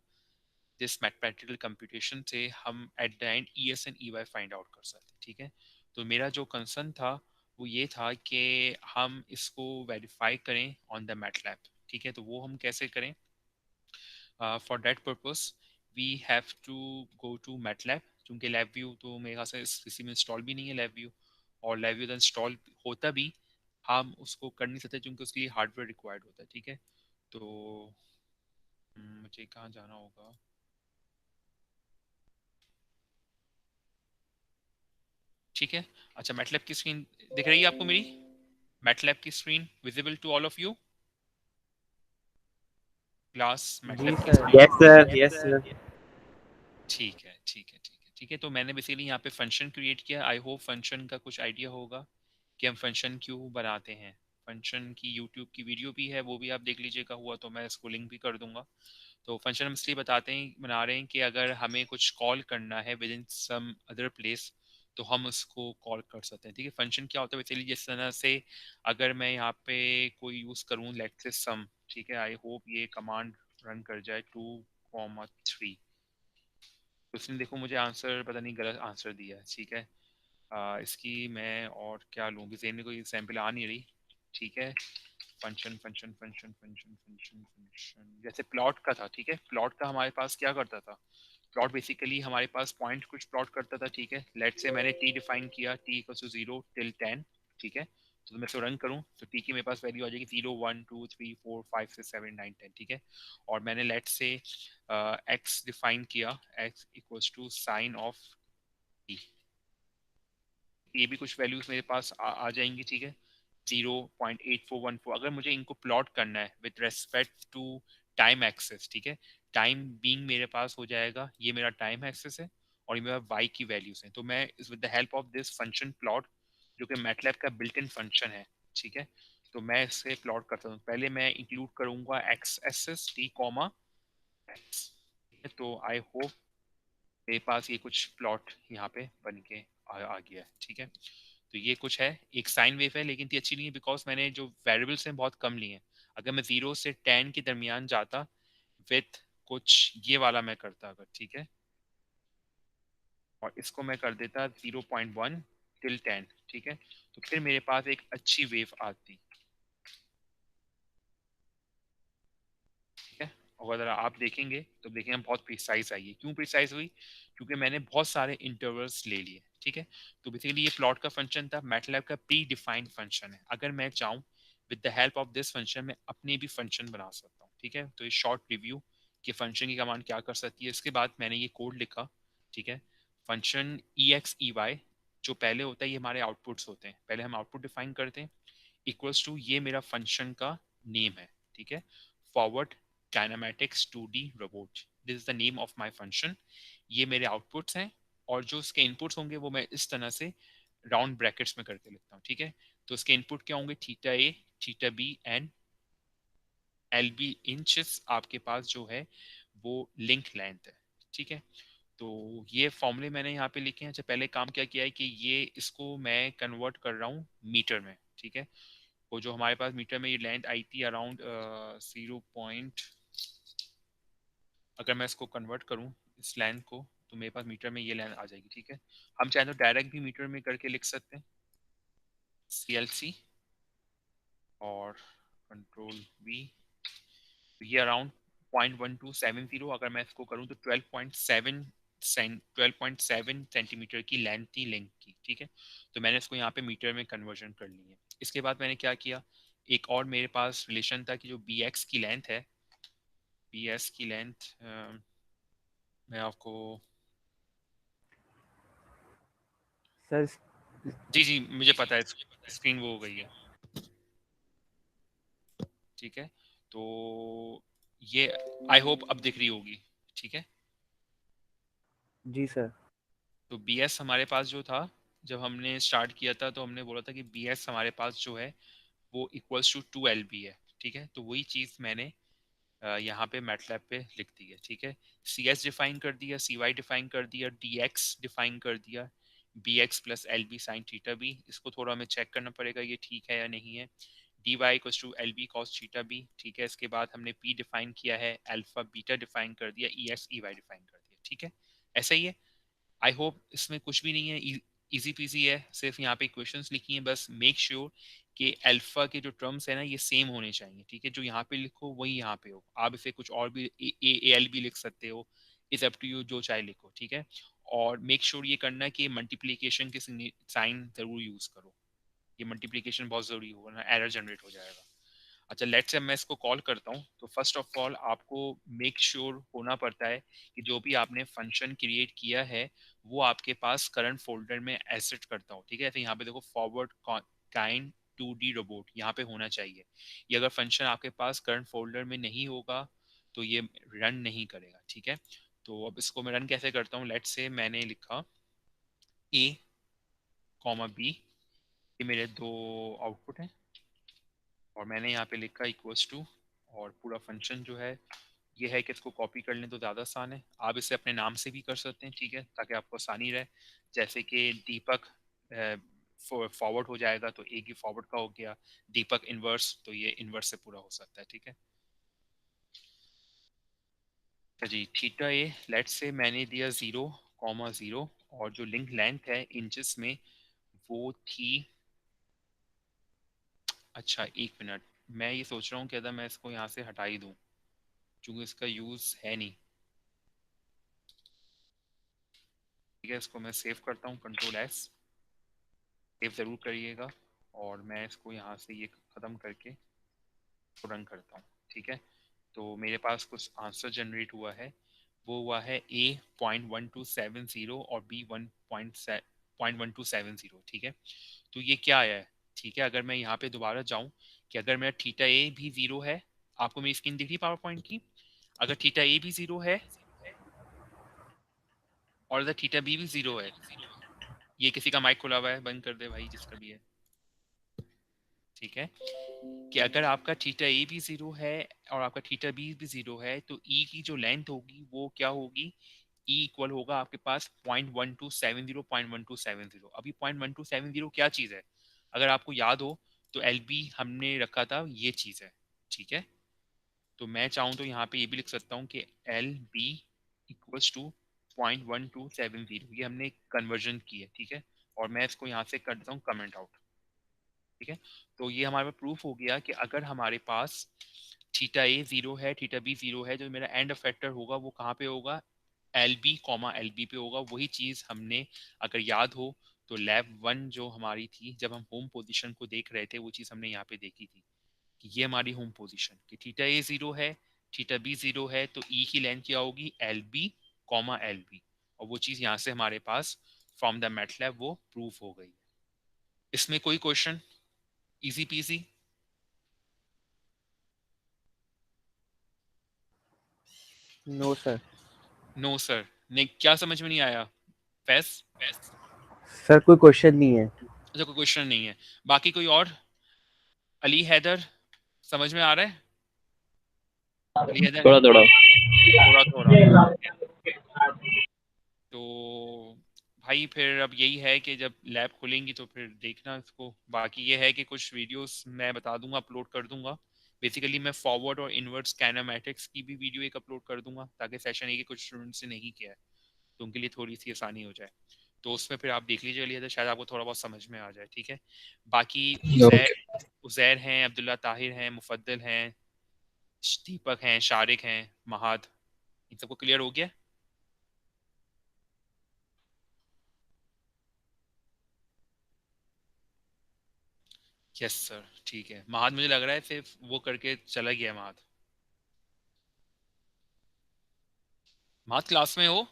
this mathematical computation से हम at the end E S and E Y find out कर सकते हैं, ठीक है। तो मेरा जो कंसर्न था वो ये था कि हम इसको वेरीफाई करें ऑन द मैटलैब, ठीक है। तो वो हम कैसे करें? For that purpose we have to go to MATLAB, क्योंकि लैब व्यू तो मेरे ख्याल से किसी में इंस्टॉल भी नहीं है लैब व्यू, और लैब व्यू इंस्टॉल होता भी हम उसको कर नहीं सकते क्योंकि उसके लिए हार्डवेयर रिक्वायर्ड होता है, ठीक है। तो मुझे कहाँ जाना होगा? ठीक है। अच्छा, मैटलैब की स्क्रीन दिख रही है आपको मेरी? मैटलैब की screen visible to all of you? Class जी मैटलैब की sir. Screen? Yes sir, yes sir. ठीक है, ठीक है, ठीक है, ठीक है। तो मैंने बेसिकली यहाँ पे फंक्शन क्रिएट किया, आई होप फंक्शन का कुछ आइडिया होगा कि हम फंक्शन क्यों बनाते हैं। फंक्शन की यूट्यूब की वीडियो भी है, वो भी आप देख लीजिएगा, हुआ तो मैं इसको लिंक भी कर दूंगा। तो फंक्शन हम इसलिए बताते हैं, बना रहे हैं कि अगर हमें कुछ कॉल करना है within some other place तो हम उसको कॉल कर सकते हैं, ठीक है। फंक्शन क्या होता है बेसिकली, जिस तरह से अगर मैं यहाँ पे कोई यूज़ करूँ लेट्स से सम, ठीक है। आई होप ये कमांड रन कर जाए 2,3, तो उसने देखो मुझे आंसर पता नहीं गलत आंसर दिया है, ठीक है। इसकी मैं और क्या लूँ, जेन में कोई सैम्पल आ नहीं रही, ठीक है। Function function function function function function जैसे प्लॉट का था, ठीक है। प्लॉट का हमारे पास क्या करता था, प्लॉट बेसिकली हमारे पास पॉइंट कुछ प्लॉट करता था, ठीक है। लेट से मैंने टी डिफाइन किया, टी इक्वल टू 0 टिल 10, ठीक है। तो मैं इसको रन करूँ तो टी की मेरे पास वैल्यू आ जाएगी 0 1 2 3 4 5 6 7 9 10, ठीक है। और मैंने लेट से एक्स डिफाइन किया, x equals to sine of t, ये भी कुछ वैल्यूज मेरे पास आ जाएंगी, ठीक है। 0.8414, अगर मुझे इनको प्लॉट करना है with respect to time axes, ठीक है। टाइम बीइंग मेरे पास हो जाएगा, ये मेरा टाइम एक्सेस है और ये मेरा वाई की वैल्यूज हैं। तो मैं with the help of this function plot, जो कि मैटलैब का बिल्ट इन फंक्शन है, ठीक है। तो मैं इससे प्लॉट करता हूँ, पहले मैं इंक्लूड करूंगा x axes t comma x, तो आई होप मेरे पास ये कुछ प्लॉट यहाँ पे बन के आ गया है, ठीक है। तो ये कुछ है, एक साइन वेव है, लेकिन इतनी अच्छी नहीं है बिकॉज मैंने जो वेरिएबल्स हैं बहुत कम लिए हैं। अगर मैं 0 से 10 के दरमियान जाता विथ कुछ ये वाला मैं करता अगर, ठीक है, और इसको मैं कर देता 0.1 till 10, ठीक है, तो फिर मेरे पास एक अच्छी वेव आती, ठीक है। और अगर आप देखेंगे तो देखेंगे बहुत प्रिसाइज आई है। क्यों प्रिसाइज हुई? क्योंकि मैंने बहुत सारे इंटरवल्स ले लिए, ठीक है। तो बेसिकली ये प्लॉट का फंक्शन था, मैटलैब का प्री डिफाइंड फंक्शन है। अगर मैं चाहूँ with the help of this function मैं अपने भी फंक्शन बना सकता हूँ, ठीक है। तो ये शॉर्ट रिव्यू कि फंक्शन की कमांड क्या कर सकती है। इसके बाद मैंने ये कोड लिखा, ठीक है। फंक्शन ई एक्स ई वाई जो पहले होता है ये हमारे आउटपुट्स होते हैं, पहले हम आउटपुट डिफाइन करते हैं, इक्वल्स टू ये मेरा फंक्शन का नेम है, ठीक है। Forward kinematics 2D robot, this is the name of my function. ये मेरे आउटपुट्स हैं और जो उसके इनपुट्स होंगे वो मैं इस तरह से राउंड ब्रैकेट्स में करके लिखता हूँ, ठीक है। तो उसके इनपुट क्या होंगे? Theta A, theta B and L B inches आपके पास जो है वो लिंक लेंथ है, ठीक है। तो ये फॉर्मूले मैंने यहाँ पे लिखे हैं। अच्छा, पहले काम क्या किया है कि ये इसको मैं कन्वर्ट कर रहा हूँ मीटर में, ठीक है। वो जो हमारे पास मीटर में ये लेंथ आई थी अराउंड 0 अगर मैं इसको कन्वर्ट करूं इस लेंथ को तो मेरे पास मीटर में ये लेंथ आ जाएगी, ठीक है। हम चाहे तो डायरेक्ट भी मीटर में करके लिख सकते हैं, CLC और कंट्रोल V। तो ये अराउंड 0.1270, अगर मैं इसको करूं तो 12.7 सेंटीमीटर की लेंथ थी लिंक की, ठीक है। तो मैंने इसको यहाँ पे मीटर में कन्वर्जन कर ली है। इसके बाद मैंने क्या किया, एक और मेरे पास रिलेशन था कि जो BX की लेंथ है, BS की लेंथ मैं आपको, सर जी जी मुझे पता है, स्क्रीन वो हो गई है, ठीक है। तो ये आई होप अब दिख रही होगी, ठीक है। जी सर। तो BS हमारे पास जो था, जब हमने स्टार्ट किया था तो हमने बोला था कि BS हमारे पास जो है वो इक्वल्स टू 2LB है, ठीक है। तो वही चीज़ मैंने यहाँ पे मैटलैब पे लिख दी है, ठीक है। CS डिफाइन कर दिया, CY डिफाइन कर दिया, DX डिफाइन कर दिया, BX plus LB sine theta B. इसको थोड़ा हमें चेक करना पड़ेगा ये ठीक है या नहीं है। DY equals to LB cos theta B, ठीक है। इसके बाद हमने P डिफाइन किया है, अल्फा बीटा डिफाइन कर दिया, EX EY डिफाइन कर दिया, ठीक है। ऐसा ही है। आई होप इसमें कुछ भी नहीं है, इजी पीजी है। सिर्फ यहाँ पे क्वेश्चंस लिखी हैं, बस मेक श्योर कि अल्फा के जो टर्म्स है ना ये सेम होने चाहिए, ठीक है। जो यहाँ पे लिखो वही यहाँ पे हो, आप इसे कुछ और भी ए एल भी लिख सकते हो, इज अप टू यू, जो चाहे लिखो, ठीक है। और मेक श्योर ये करना कि मल्टीप्लीकेशन के साइन जरूर यूज करो, ये मल्टीप्लीकेशन बहुत जरूरी होगा ना, एरर जनरेट हो जाएगा। अच्छा, लेट्स से मैं इसको कॉल करता हूँ। तो फर्स्ट ऑफ ऑल आपको मेक श्योर होना पड़ता है कि जो भी आपने फंक्शन क्रिएट किया है वो आपके पास करंट फोल्डर में एसेट करता हो, ठीक है। तो यहाँ पे देखो फॉरवर्ड काइंड 2D रोबोट यहाँ पे होना चाहिए। ये अगर फंक्शन आपके पास करंट फोल्डर में नहीं होगा तो ये रन नहीं करेगा, ठीक है। तो अब इसको मैं रन कैसे करता हूँ, लेट्स से मैंने लिखा A कॉमा B, ये मेरे दो आउटपुट हैं, और मैंने यहाँ पे लिखा इक्वल्स टू, और पूरा फंक्शन जो है ये है कि इसको कॉपी कर लें तो ज़्यादा आसान है। आप इसे अपने नाम से भी कर सकते हैं, ठीक है, ताकि आपको आसानी रहे। जैसे कि दीपक फॉरवर्ड हो जाएगा तो एक ही फॉरवर्ड का हो गया, दीपक इनवर्स तो ये इनवर्स से पूरा हो सकता है, ठीक है। तो जी थीटा ए लेट्स से मैंने दिया 0,0, और जो लिंक लेंथ है इंचेस में वो थी, अच्छा एक मिनट, मैं ये सोच रहा हूँ कि अगर मैं इसको यहाँ से हटा ही दूँ क्योंकि इसका यूज़ है नहीं, ठीक है। इसको मैं सेव करता हूँ, कंट्रोल S, सेव ज़रूर करिएगा। और मैं इसको यहाँ से ये ख़त्म करके रन करता हूँ, ठीक है। तो मेरे पास कुछ आंसर जनरेट हुआ है, वो हुआ है A.1270 और B.1270, ठीक है। तो ये क्या आया है, ठीक है। अगर मैं यहाँ पे दोबारा जाऊँ कि अगर मेरा थीटा ए भी 0 है, आपको मेरी स्क्रीन दिख रही पावर पॉइंट की, अगर थीटा ए भी 0 है और अगर थीटा बी भी 0 है, ये किसी का माइक खुला हुआ है, बंद कर दे भाई जिसका भी है, ठीक है। कि अगर आपका थीटा ए भी 0 है और आपका थीटा बी भी 0 है तो ई की जो लेंथ होगी वो क्या होगी, ई इक्वल होगा आपके पास 0.1270, अभी 0.1270 क्या चीज़ है, अगर आपको याद हो तो एल बी हमने रखा था, ये चीज़ है, ठीक है। तो मैं चाहूँ तो यहाँ पे ये भी लिख सकता हूँ कि एल बी इक्वल्स टू 0.1270, ये हमने कन्वर्जन की है, ठीक है। और मैं इसको यहाँ से कर देता हूँ कमेंट आउट, ठीक है। तो ये हमारे पास प्रूफ हो गया कि अगर हमारे पास थीटा ए जीरो है, थीटा बी जीरो है, जो मेरा एंड इफेक्टर होगा वो कहाँ पे होगा, L B comma L B पे होगा। वही चीज़ हमने अगर याद हो तो लैब वन जो हमारी थी जब हम होम पोजीशन को देख रहे थे, वो चीज़ हमने यहाँ पे देखी थी कि ये हमारी होम पोजीशन कि थीटा ए जीरो है, थीटा बी जीरो है, तो ई की लेंथ क्या होगी, L B comma L B. और वो चीज़ यहाँ से हमारे पास फ्रॉम द मैटलैब वो प्रूफ हो गई। इसमें कोई question, easy peasy. No sir. No sir, नहीं क्या समझ में नहीं आया फैस? सर कोई क्वेश्चन नहीं है। अच्छा कोई क्वेश्चन नहीं है, बाकी कोई और? अली हैदर समझ में आ रहा है? अली हैदर थोड़ा थोड़ा। थोड़ा थोड़ा। तो भाई फिर अब यही है कि जब लैब खुलेंगी तो फिर देखना इसको। बाकी ये है कि कुछ वीडियोस मैं बता दूंगा, अपलोड कर दूंगा। बेसिकली मैं फॉरवर्ड और इनवर्ट स्कैनोमेटिक्स की भी वीडियो एक अपलोड कर दूंगा, ताकि सेशन एक कुछ स्टूडेंट्स ने नहीं किया है तो उनके लिए थोड़ी सी आसानी हो जाए। तो उसमें फिर आप देख लीजिए लिए, तो शायद आपको थोड़ा बहुत समझ में आ जाए, ठीक है। बाकी उजैर, उजैर हैं, अब्दुल्ला ताहिर हैं, मुफद्दल हैं, दीपक हैं, शारिक हैं, महाद, इन सबको क्लियर हो गया? यस सर, ठीक है। महाद मुझे लग रहा है सिर्फ वो करके चला गया है महाद। महाद क्लास में हो?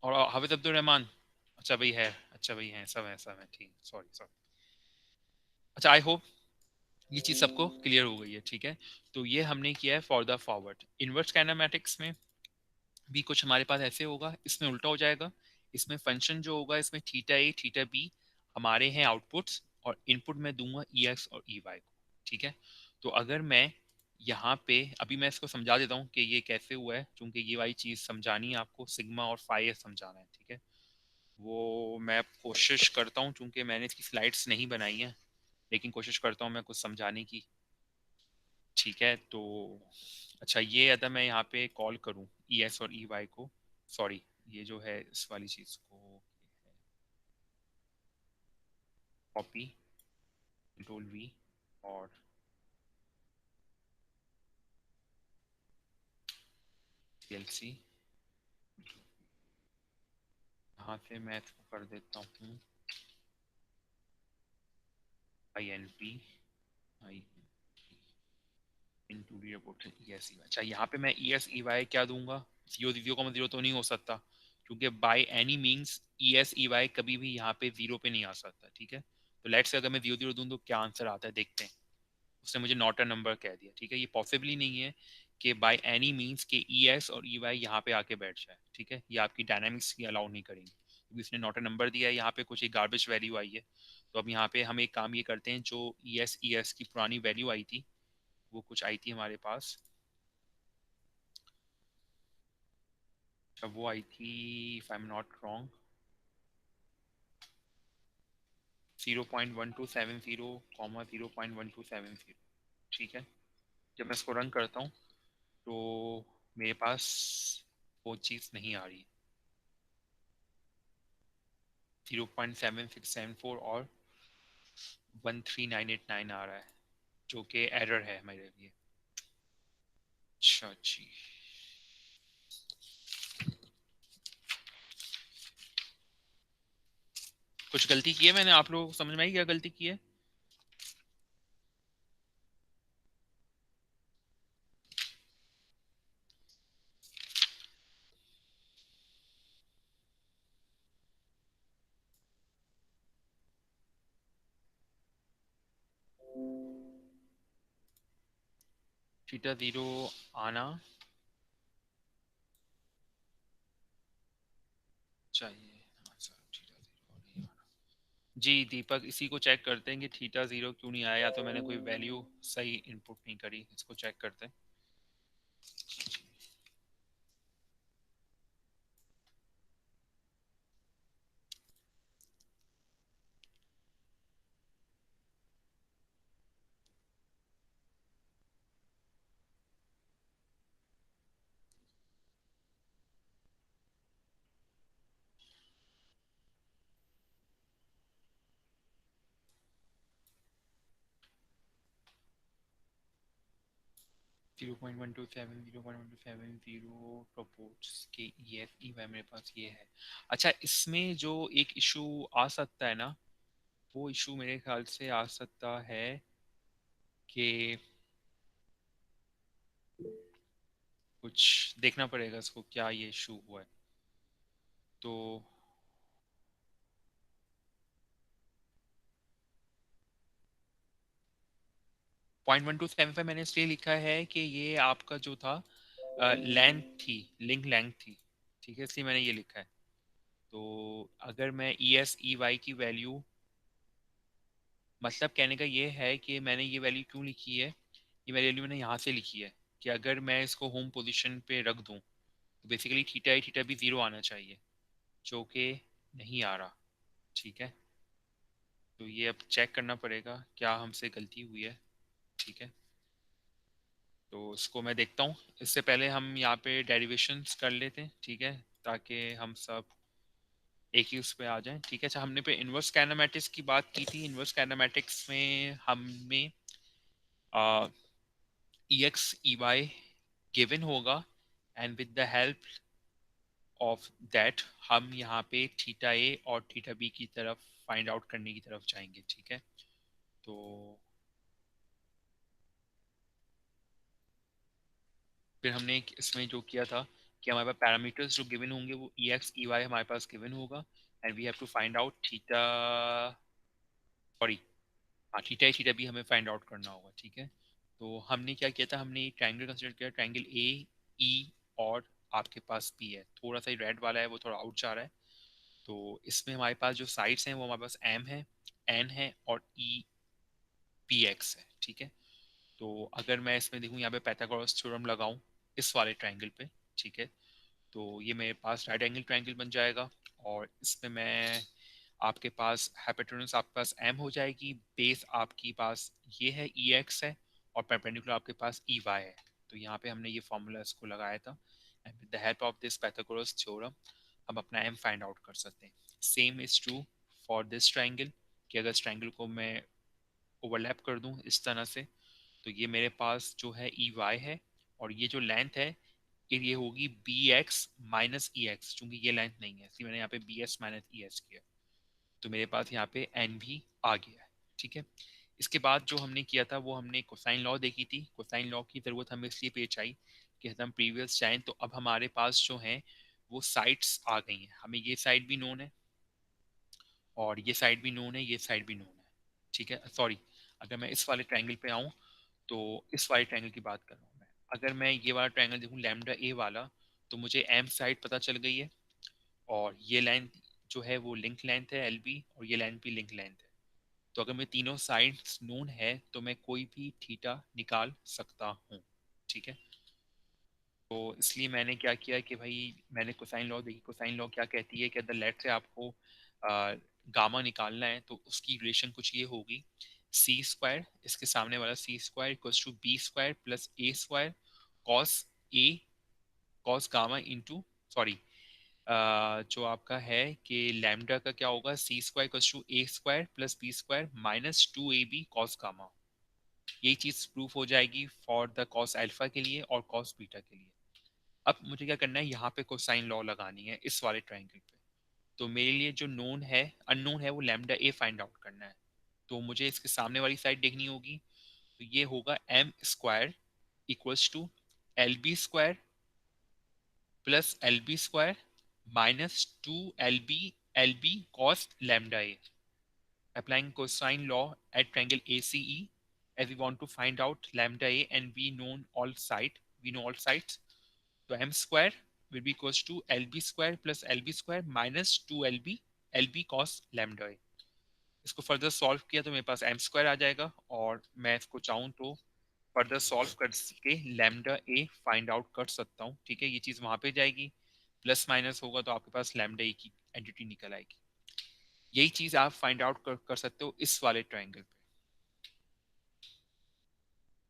और हाफिज अब्दुल रहमान, अच्छा भाई है, अच्छा भाई हैं, सब है ठीक, सॉरी सॉरी। अच्छा आई होप ये चीज़ सबको क्लियर हो गई है, ठीक है। तो ये हमने किया है for the forward. Inverse kinematics में भी कुछ हमारे पास ऐसे होगा, इसमें उल्टा हो जाएगा। इसमें फंक्शन जो होगा, इसमें थीटा ए थीटा बी हमारे हैं आउटपुट्स, और इनपुट में दूंगा ई एक्स और ई वाई को, ठीक है। तो अगर मैं यहाँ पे अभी मैं इसको समझा देता हूँ कि ये कैसे हुआ है, क्योंकि ये वाली चीज़ समझानी है आपको, सिग्मा और फाई समझाना है, ठीक है। वो मैं कोशिश करता हूँ, क्योंकि मैंने इसकी स्लाइड्स नहीं बनाई हैं, लेकिन कोशिश करता हूँ मैं कुछ समझाने की, ठीक है। तो अच्छा ये अगर मैं यहाँ पे कॉल करूँ ई एस और ई वाई को, सॉरी ये जो है इस वाली चीज़ को कॉपी कंट्रोल वी, और एल सी, यहाँ से मैं इसको कर देता हूँ I N P I into the report E S E Y. अच्छा यहाँ पे मैं ई एस ई वाई क्या दूंगा, जीरो जीरो का जीरो तो नहीं हो सकता, क्योंकि by any means E S E Y कभी भी यहाँ पे जीरो पे नहीं आ सकता, ठीक है। तो लेट्स से अगर मैं जीरो जीरो दूँ तो क्या आंसर आता है देखते हैं। उसने मुझे नॉट अ नंबर कह दिया, ठीक है। ये पॉसिबल ही नहीं है कि बाय एनी मींस के ई एस और ई वाई यहाँ पे आके बैठ जाए, ठीक है। ये आपकी डायनामिक्स की अलाउ नहीं करेंगे, क्योंकि इसने नॉट अ नंबर दिया है, यहाँ पे कुछ एक गार्बेज वैल्यू आई है। तो अब यहाँ पे हम एक काम ये करते हैं, जो ई एस की पुरानी वैल्यू आई थी, वो कुछ आई थी हमारे पास, अब वो आई थी if I am not wrong 0.1270 comma 0.1270, ठीक है। जब मैं इसको रन करता हूँ तो मेरे पास वो चीज़ नहीं आ रही, 0.7674 और 13989 आ रहा है, जो कि एरर है मेरे लिए। अच्छा जी, कुछ गलती की है मैंने, आप लोगों को समझ में आई क्या गलती की है? थीटा जीरो आना चाहिए, अच्छा थीटा जीरो नहीं आ रहा। जी दीपक, इसी को चेक करते हैं कि थीटा जीरो क्यों नहीं आया, या तो मैंने कोई वैल्यू सही इनपुट नहीं करी, इसको चेक करते हैं। 0.127 0.127 प्रोपोर्ट्स के EF EY मेरे पास ये है। अच्छा, इसमें जो एक इशू आ सकता है ना, वो इशू मेरे ख्याल से आ सकता है कि कुछ देखना पड़ेगा इसको, क्या ये इशू हुआ है। तो 0.1275 मैंने इसलिए लिखा है कि ये आपका जो था लेंथ थी, लिंक लेंथ थी, ठीक है, इसलिए मैंने ये लिखा है। तो अगर मैं ES EY की वैल्यू, मतलब कहने का ये है कि मैंने ये वैल्यू क्यों लिखी है, ये वैल्यू मैंने यहाँ से लिखी है कि अगर मैं इसको होम पोजीशन पे रख दूँ तो बेसिकली थीटा भी 0 आना चाहिए, जो कि नहीं आ रहा, ठीक है। तो ये अब चेक करना पड़ेगा क्या हमसे गलती हुई है, ठीक है। तो इसको मैं देखता हूँ, इससे पहले हम यहाँ पे डेरिवेशंस कर लेते हैं, ठीक है, ताकि हम सब एक ही उस पे आ जाएं, ठीक है। अच्छा, हमने पे इनवर्स काइनेमेटिक्स की बात की थी। इनवर्स काइनेमेटिक्स में हमें EX EY गिवन होगा, and with the help of that हम यहाँ पे थीटा ए और थीटा बी की तरफ फाइंड आउट करने की तरफ जाएंगे, ठीक है। तो फिर हमने इसमें जो किया था कि हमारे पास पैरामीटर्स जो गिवन होंगे वो EX EY हमारे पास गिवन होगा, and we have to find out theta, sorry, हाँ, थीटा बी हमें फाइंड आउट करना होगा, ठीक है। तो हमने क्या किया था, हमने ट्रायंगल कंसिडर किया, ट्रायंगल AE और आपके पास P है, थोड़ा सा रेड वाला है वो थोड़ा आउट जा रहा है। तो इसमें हमारे पास जो साइड्स हैं वो हमारे पास M है, N है और EPX है, ठीक है। तो अगर मैं इसमें देखूँ यहाँ पे पाइथागोरस थ्योरम लगाऊं इस वाले ट्रायंगल पे, ठीक है, तो ये मेरे पास राइट एंगल ट्रायंगल बन जाएगा। और इसमें मैं आपके पास हाइपोटेन्यूज आपके पास M हो जाएगी, बेस आपकी पास ये है EX है, और परपेंडिकुलर आपके पास EY है। तो यहाँ पे हमने ये फॉर्मूला इसको लगाया था, and with the help of this Pythagoras theorem हम अपना M फाइंड आउट कर सकते हैं। Same is true for this triangle, कि अगर इस ट्रायंगल को मैं ओवरलैप कर दूं इस तरह से, तो ये मेरे पास जो है EY है, और ये जो लेंथ है ये होगी BX माइनस EX, चूंकि ये लेंथ नहीं है इसलिए मैंने यहाँ पे BS माइनस ES किया, तो मेरे पास यहाँ पे N भी आ गया है, ठीक है। इसके बाद जो हमने किया था वो हमने कोसाइन लॉ देखी थी। कोसाइन लॉ की ज़रूरत हमें इसलिए पेश आई कि हम प्रीवियस जाएं तो अब हमारे पास जो है वो साइड्स आ गई हैं, हमें ये साइड भी नोन है और ये साइड भी नोन है, ये साइड भी नोन है, ठीक है। सॉरी, अगर मैं इस वाले ट्रायंगल पे आऊँ तो इस वाले ट्रायंगल की बात कर रहा हूँ मैं। अगर मैं ये वाला ट्रायंगल देखूँ लैम्डा ए वाला, तो मुझे M साइड पता चल गई है, और ये लेंथ जो है वो लिंक लेंथ है LB, और ये लेंथ भी लिंक लेंथ है। तो अगर मैं तीनों साइड्स नोन है तो मैं कोई भी थीटा निकाल सकता हूँ, ठीक है। तो इसलिए मैंने क्या किया कि भाई मैंने कोसाइन लॉ देखी। कोसाइन लॉ क्या कहती है कि अगर लेट से आपको गामा निकालना है तो उसकी रिलेशन कुछ ये होगी, सी स्क्वायर, इसके सामने वाला C square equals to B square plus A square cos A cos gamma into, sorry, जो आपका है कि लैम्डा का क्या होगा, C square equals to A square plus B square minus 2AB cos gamma. यही चीज़ प्रूफ हो जाएगी फॉर द कॉस अल्फा के लिए और कॉस बीटा के लिए। अब मुझे क्या करना है, यहाँ पे कोसाइन लॉ लगानी है इस वाले ट्रायंगल पे। तो मेरे लिए जो नोन है, अननोन है, वो लैम्डा ए फाइंड आउट करना है। तो मुझे इसके सामने वाली साइड देखनी होगी, तो ये होगा M square equals to LB square plus LB square minus 2 LB cos lambda a. Applying cosine law at triangle ACE, as we want to find out lambda a and we know all sides. So M square will be equals to LB square plus LB square minus 2 LB cos lambda a. इसको फर्दर सॉल्व किया तो मेरे पास M स्क्वायर आ जाएगा, और मैं इसको चाहूँ तो फर्दर सॉल्व करके लैम्डा ए फाइंड आउट कर सकता हूँ, ठीक है। ये चीज़ वहाँ पे जाएगी, प्लस माइनस होगा तो आपके पास लैम्डा ए की एंटिटी निकल आएगी। यही चीज़ आप फाइंड आउट कर सकते हो इस वाले ट्रायंगल पे,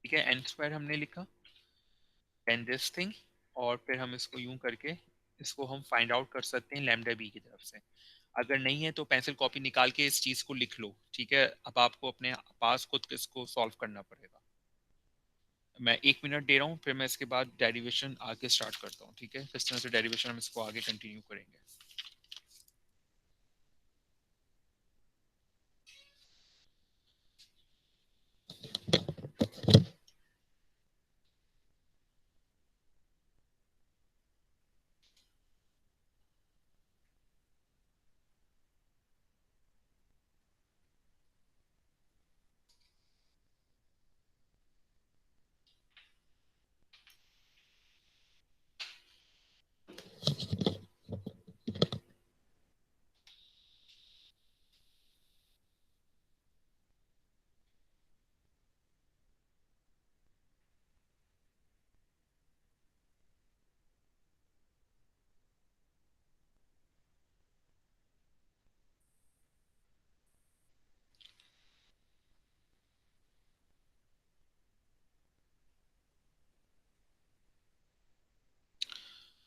ठीक है। एन स्क्वायर हमने लिखा एंड दिस थिंग, और फिर हम इसको यूं करके इसको हम फाइंड आउट कर सकते हैं लैम्डा बी की तरफ से। अगर नहीं है तो पेंसिल कॉपी निकाल के इस चीज़ को लिख लो, ठीक है। अब आपको अपने पास खुद इसको सॉल्व करना पड़ेगा। मैं 1 मिनट दे रहा हूँ, फिर मैं इसके बाद डेरिवेशन आगे स्टार्ट करता हूँ, ठीक है? किस तरह से डेरिवेशन हम इसको आगे कंटिन्यू करेंगे।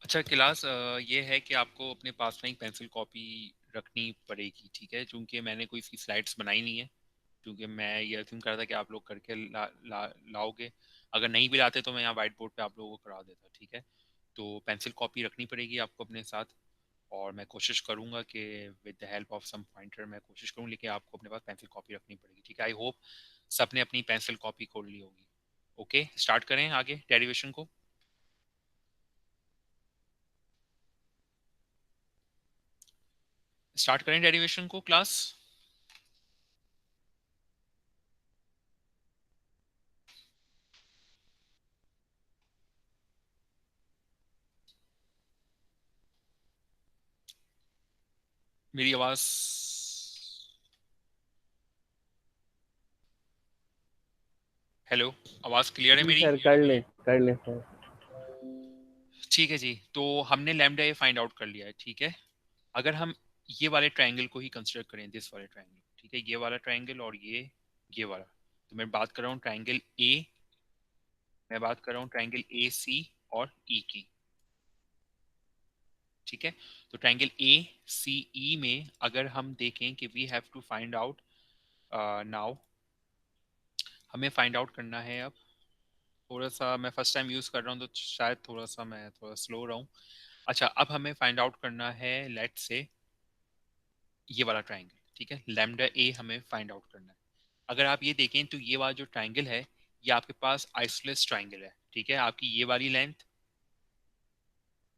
अच्छा क्लास, ये है कि आपको अपने पास में एक पेंसिल कॉपी रखनी पड़ेगी, ठीक है? चूंकि मैंने कोई इसकी स्लाइड्स बनाई नहीं है, क्योंकि मैं ये अज्यूम कर रहा था कि आप लोग करके लाओगे। अगर नहीं भी लाते तो मैं यहाँ व्हाइट बोर्ड पे आप लोगों को करा देता, ठीक है? तो पेंसिल कॉपी रखनी पड़ेगी आपको अपने साथ, और मैं कोशिश करूँगा कि with the help of some pointer मैं कोशिश करूँ, लेकिन आपको अपने पास पेंसिल कॉपी रखनी पड़ेगी, ठीक है? आई होप सबने अपनी पेंसिल कॉपी खोल ली होगी। ओके, स्टार्ट करें आगे डेरिवेशन को। स्टार्ट करें डेरिवेशन को क्लास। मेरी आवाज, हेलो, आवाज क्लियर है जी मेरी? सर, कर ले सर। ठीक है जी, तो हमने लैम्डा ए फाइंड आउट कर लिया है, ठीक है? अगर हम ये वाले ट्रायंगल को ही कंसिडर करें, दिस वाले ट्रायंगल, ठीक है, ये वाला ट्रायंगल और ये वाला, तो मैं बात कर रहा हूँ ट्रायंगल ए, मैं बात कर रहा हूँ ट्रायंगल ए सी और ई की, ठीक है? तो ट्रायंगल ए सी ई में अगर हम देखें कि we have to find out, now हमें फाइंड आउट करना है अब, थोड़ा सा मैं फर्स्ट टाइम यूज़ कर रहा हूँ तो शायद थोड़ा सा मैं थोड़ा स्लो रहा हूँ। अच्छा, अब हमें फाइंड आउट करना है, लेट्स से ये वाला ट्रायंगल, ठीक है? लैम्डा ए हमें फाइंड आउट करना है। अगर आप ये देखें तो ये वाला जो ट्रायंगल है, ये आपके पास आइसोलेस ट्रायंगल है, ठीक है? आपकी ये वाली लेंथ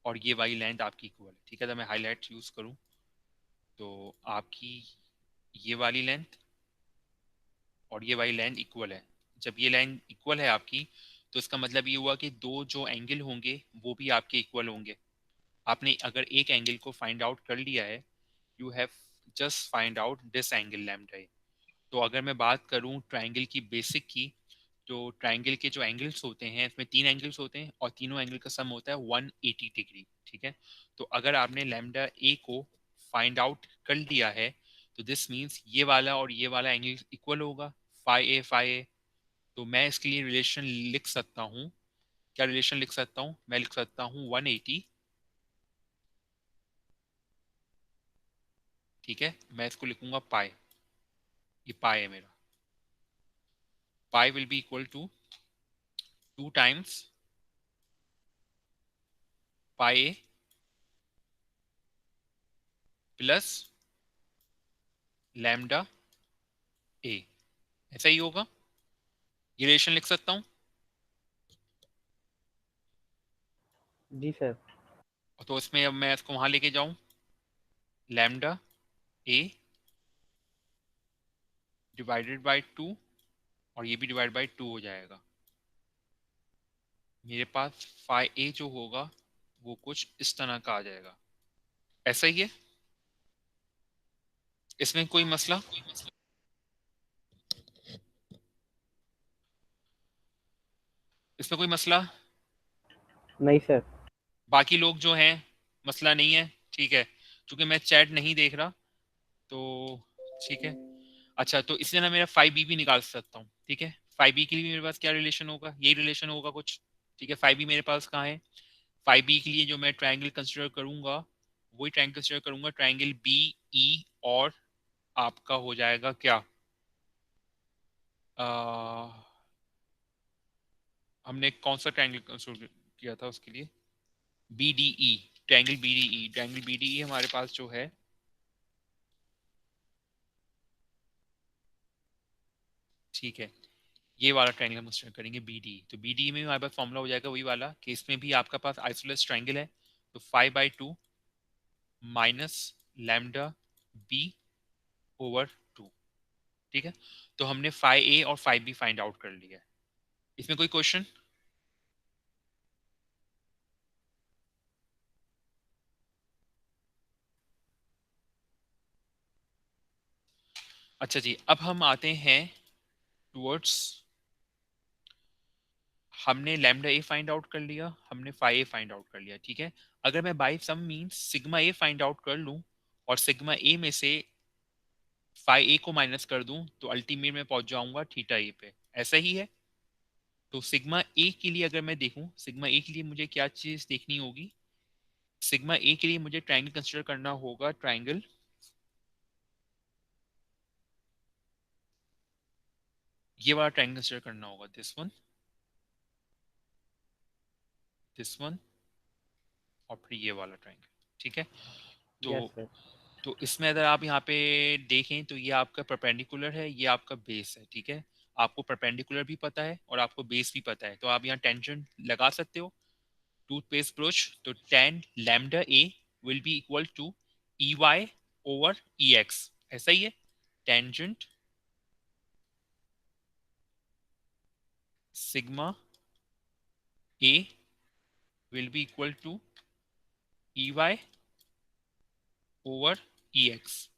और ये वाली लेंथ आपकी इक्वल है, ठीक है? तो मैं हाईलाइट यूज़ करूँ तो आपकी ये वाली लेंथ और ये वाली लेंथ इक्वल है। जब ये लेंथ इक्वल है आपकी, तो इसका मतलब ये हुआ कि दो जो एंगल होंगे वो भी आपके इक्वल होंगे। आपने अगर एक एंगल को फाइंड आउट कर लिया है, you have just find out this angle lambda A. तो अगर मैं बात करूं ट्रायंगल की बेसिक की, तो ट्रायंगल के जो एंगल्स होते हैं, इसमें 3 एंगल्स होते हैं और तीनों एंगल का सम होता है 180 डिग्री, ठीक है? तो अगर आपने लैम्डा ए को फाइंड आउट कर लिया है, तो दिस मीन्स ये वाला और ये वाला एंगल इक्वल होगा, फाई ए। तो मैं इसके लिए रिलेशन लिख सकता हूँ, क्या रिलेशन लिख सकता हूँ? मैं लिख सकता हूँ 180, ठीक है? मैं इसको लिखूंगा पाई, ये पाई है मेरा, pi will be equal to 2 times pi A plus lambda A, ऐसा ही होगा। ये रिलेशन लिख सकता हूँ, जी सर। तो इसमें अब मैं इसको वहां लेके जाऊं, लैम्डा ए डिवाइडेड बाय 2, और ये भी डिवाइड बाय 2 हो जाएगा। मेरे पास फाई ए जो होगा वो कुछ इस तरह का आ जाएगा, ऐसा ही है। इसमें कोई मसला, इसमें कोई मसला? नहीं सर। बाकी लोग जो हैं, मसला नहीं है, ठीक है? क्योंकि मैं चैट नहीं देख रहा, तो ठीक है। अच्छा, तो इसलिए ना मेरा 5b भी निकाल सकता हूँ, ठीक है? 5b के लिए मेरे पास क्या रिलेशन होगा? यही रिलेशन होगा कुछ, ठीक है? 5b मेरे पास कहाँ है? 5b के लिए जो मैं ट्रायंगल कंसिडर करूंगा, वही ट्रायंगल कंसिडर करूंगा, ट्रायंगल बी ई, और आपका हो जाएगा क्या, हमने कौन सा ट्रायंगल कंस्ट्रक्ट किया था उसके लिए? BDE, triangle BDE। Triangle BDE हमारे पास जो है ठीक है, ये वाला ट्रायंगल हम कंसिडर करेंगे BDE। तो BDE में हमारे पास फॉर्मूला हो जाएगा वही वाला कि इसमें भी आपका पास आइसोलेस ट्रायंगल है, तो 5/2 माइनस लैम्डा B ओवर 2। ठीक है, तो हमने 5A और 5B फाइंड आउट कर लिया है। इसमें कोई क्वेश्चन? अच्छा जी, अब हम आते हैं टुवर्ड्स, हमने लैम्डा ए फाइंड आउट कर लिया, हमने 5A फाइंड आउट कर लिया। ठीक है, अगर मैं बाय सम मींस सिग्मा ए फाइंड आउट कर लूं और सिग्मा ए में से 5A को माइनस कर दूं तो अल्टीमेट में पहुंच जाऊंगा थीटा ए पे, ऐसा ही है। तो सिग्मा ए के लिए अगर मैं देखूं, सिग्मा ए के लिए मुझे क्या चीज देखनी होगी? सिग्मा ए के लिए मुझे ट्रायंगल कंसीडर करना होगा, ट्रायंगल ये वाला ट्रायंगल कंसीडर करना होगा, दिस वन और फिर ये वाला ट्रायंगल। ठीक है, यस तो सर। तो इसमें अगर आप यहाँ पे देखें तो ये आपका परपेंडिकुलर है, ये आपका बेस है। ठीक है, आपको परपेंडिकुलर भी पता है और आपको बेस भी पता है, तो आप यहाँ टेंजेंट लगा सकते हो, टूथपेस्ट ब्रश। तो tan lambda A will be equal to E Y over E X, ऐसा ही है। Tangent sigma A will be equal to E Y over E X,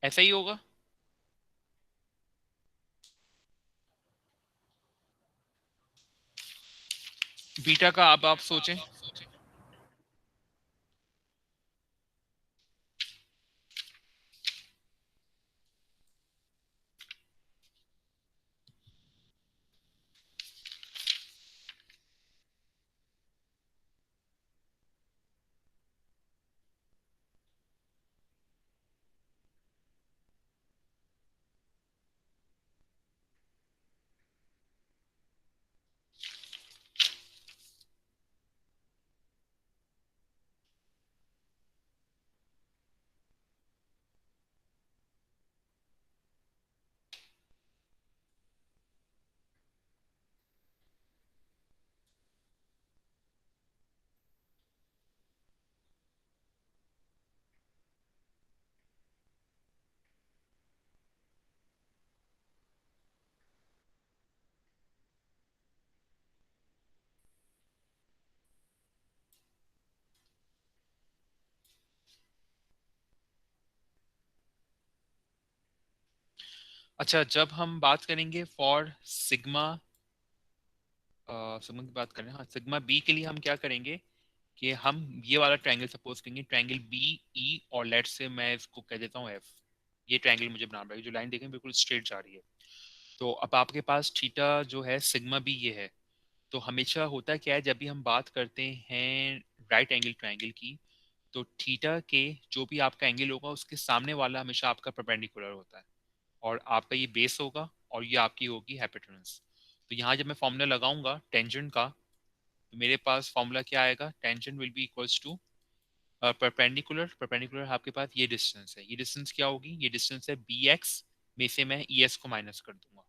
ऐसा ही होगा। बीटा का अब आप सोचें, अच्छा जब हम बात करेंगे फॉर सिग्मा, सिग्मा की बात करें, हाँ सिग्मा बी के लिए हम क्या करेंगे कि हम ये वाला ट्रायंगल सपोज करेंगे, ट्रायंगल बी ई, और लेट से मैं इसको कह देता हूँ एफ। ये ट्रायंगल मुझे बनाना पड़ेगा, जो लाइन देखें बिल्कुल स्ट्रेट जा रही है। तो अब आपके पास थीटा जो है सिग्मा बी ये है। तो हमेशा होता क्या है जब भी हम बात करते हैं राइट एंगल ट्रायंगल की, तो थीटा के जो भी आपका एंगल होगा उसके सामने वाला हमेशा आपका परपेंडिकुलर होता है, और आपका ये बेस होगा और ये आपकी होगी हाइपोटेन्यूज। तो यहाँ जब मैं फॉर्मूला लगाऊंगा टेंजेंट का, तो मेरे पास फॉर्मूला क्या आएगा? Tangent will be equals to perpendicular, perpendicular आपके पास ये डिस्टेंस है, ये डिस्टेंस क्या होगी? ये डिस्टेंस है बी एक्स, में से मैं ई एस को माइनस कर दूंगा,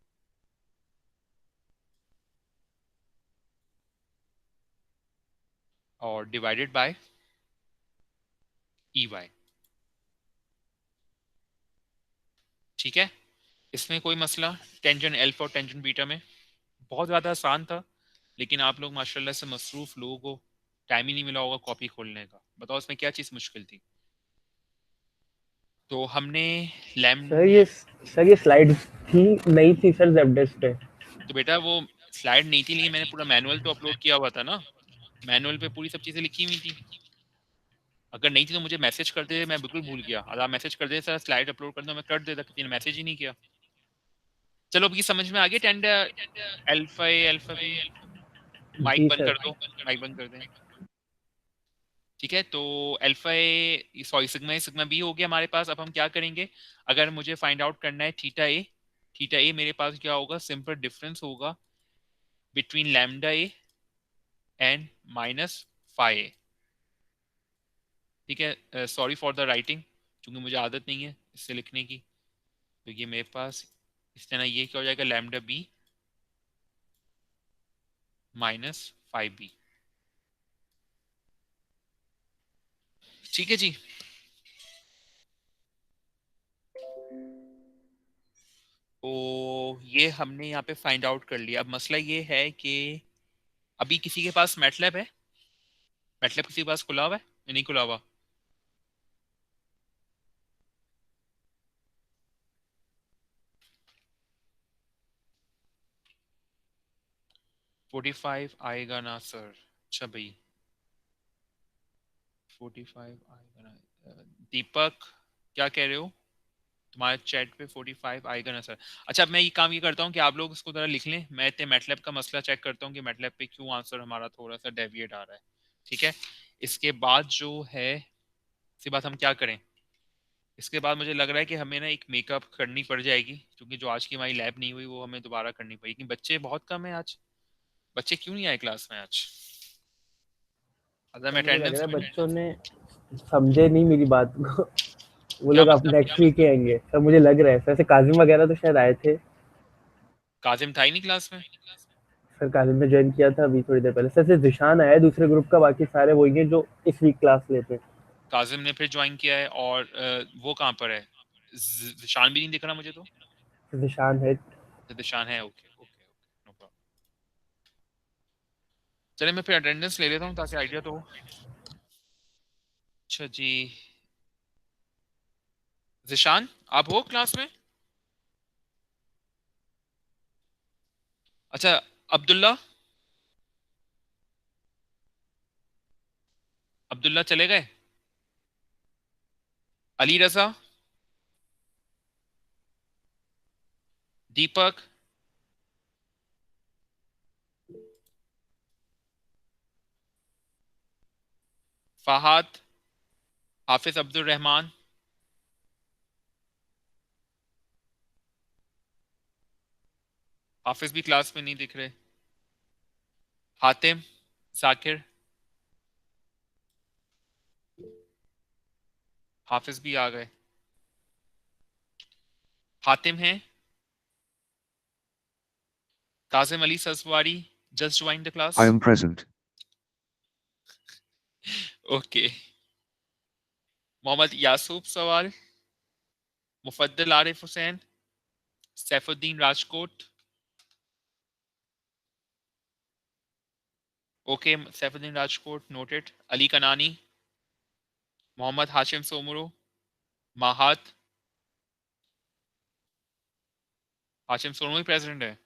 और डिवाइडेड बाय ई वाई। ठीक है, इसमें कोई मसला? टेंजेंट अल्फा और टेंजेंट बीटा में बहुत ज़्यादा आसान था, लेकिन आप लोग माशाल्लाह से मसरूफ लोग हो, टाइम ही नहीं मिला होगा कॉपी खोलने का। बताओ इसमें क्या चीज़ मुश्किल थी? तो हमने लैम, सर ये स्लाइड थी नहीं थी सर जेपडेस्क पे। तो बेटा वो स्लाइड नहीं थी, लेकिन मैंने पूरा मैनुअल तो अपलोड किया हुआ था ना, मैनुअल पे पूरी सब चीज़ें लिखी हुई थी। अगर नहीं थी तो मुझे मैसेज कर दे, मैं बिल्कुल भूल गया। अगर आप मैसेज कर दे सर स्लाइड अपलोड कर दो, मैं कर देता, किसी ने मैसेज ही नहीं किया। चलो अब ये समझ में आ गया, टेंड अल्फा ए अल्फा बी। माइक जी बंद सर। कर दो, माइक बंद कर दें। ठीक है, तो अल्फा ए सॉरी सिग्मा बी हो गया हमारे पास। अब हम क्या करेंगे, अगर मुझे फाइंड आउट करना है थीटा ए, थीटा ए मेरे पास क्या होगा? सिंपल डिफरेंस होगा between lambda A and minus phi A. ठीक है, सॉरी फॉर द राइटिंग, क्योंकि मुझे आदत नहीं है इससे लिखने की। तो ये मेरे पास इस तरह ये क्या हो जाएगा, lambda B minus five B. ठीक है जी। तो ये हमने यहाँ पे फाइंड आउट कर लिया। अब मसला ये है कि अभी किसी के पास मैटलैब है? मैटलैब किसी के पास खुला हुआ है या नहीं खुला हुआ? फोर्टी फाइव आएगा ना सर? अच्छा भाई 45 आएगा ना? दीपक क्या कह रहे हो? तुम्हारे चैट पे 45 आएगा ना सर? अच्छा, अब मैं ये काम ये करता हूँ कि आप लोग इसको जरा लिख लें, मैं इतने मैटलैब का मसला चेक करता हूँ कि मैटलैब पे क्यों आंसर हमारा थोड़ा सा डेविएट आ रहा है। ठीक है, इसके बाद जो है इसके बाद हम क्या करें? इसके बाद मुझे लग रहा है कि हमें ना एक मेकअप करनी पड़ जाएगी, क्योंकि जो आज की हमारी लैब नहीं हुई वो हमें दोबारा करनी पड़ेगी। बच्चे बहुत कम है आज। बच्चे क्यों नहीं आए क्लास में आज? अगर सर मैं मुझे लग अटेंडेंस रहा है बच्चों ने समझे नहीं मेरी बात को। वो क्या लोग अब मतलब? नेक्स्ट वीक ही आएंगे सर, मुझे लग रहा है। सर से काजिम वगैरह तो शायद आए थे। काजिम था ही नहीं क्लास में? सर काजिम ने ज्वाइन किया था अभी थोड़ी देर पहले। सर सिर्फ जिशान आया है दूसरे ग्रुप का, बाकी सारे वही हैं जो इस वीक क्लास लेते हैं। काजिम ने फिर ज्वाइन किया है, और वो कहाँ पर है? निशान भी नहीं दिख रहा मुझे तो। सर जिशान है। निशान है, okay okay okay, no problem. चलिए मैं फिर अटेंडेंस ले लेता हूँ ताकि आइडिया तो हो। अच्छा जी, जिशान आप हो क्लास में? अच्छा, अब्दुल्ला, अब्दुल्ला चले गए? अली रजा, दीपक, फहाद, हाफिज अब्दुल रहमान, हाफिज भी क्लास में नहीं दिख रहे। हातिम, जाकिर, हाफिज भी आ गए। हातिम हैं। Kazim Ali Saswari just join the क्लास। I am present. Okay. Mohammed Yasub सवाल, मुफद्दल आरिफ हुसैन, सैफुद्दीन राजकोट। Okay, Saifuddin Rajkot noted. अली कनानी, मोहम्मद हाशिम सोमरो, माहात। हाशिम सोमरो ही प्रेसिडेंट है?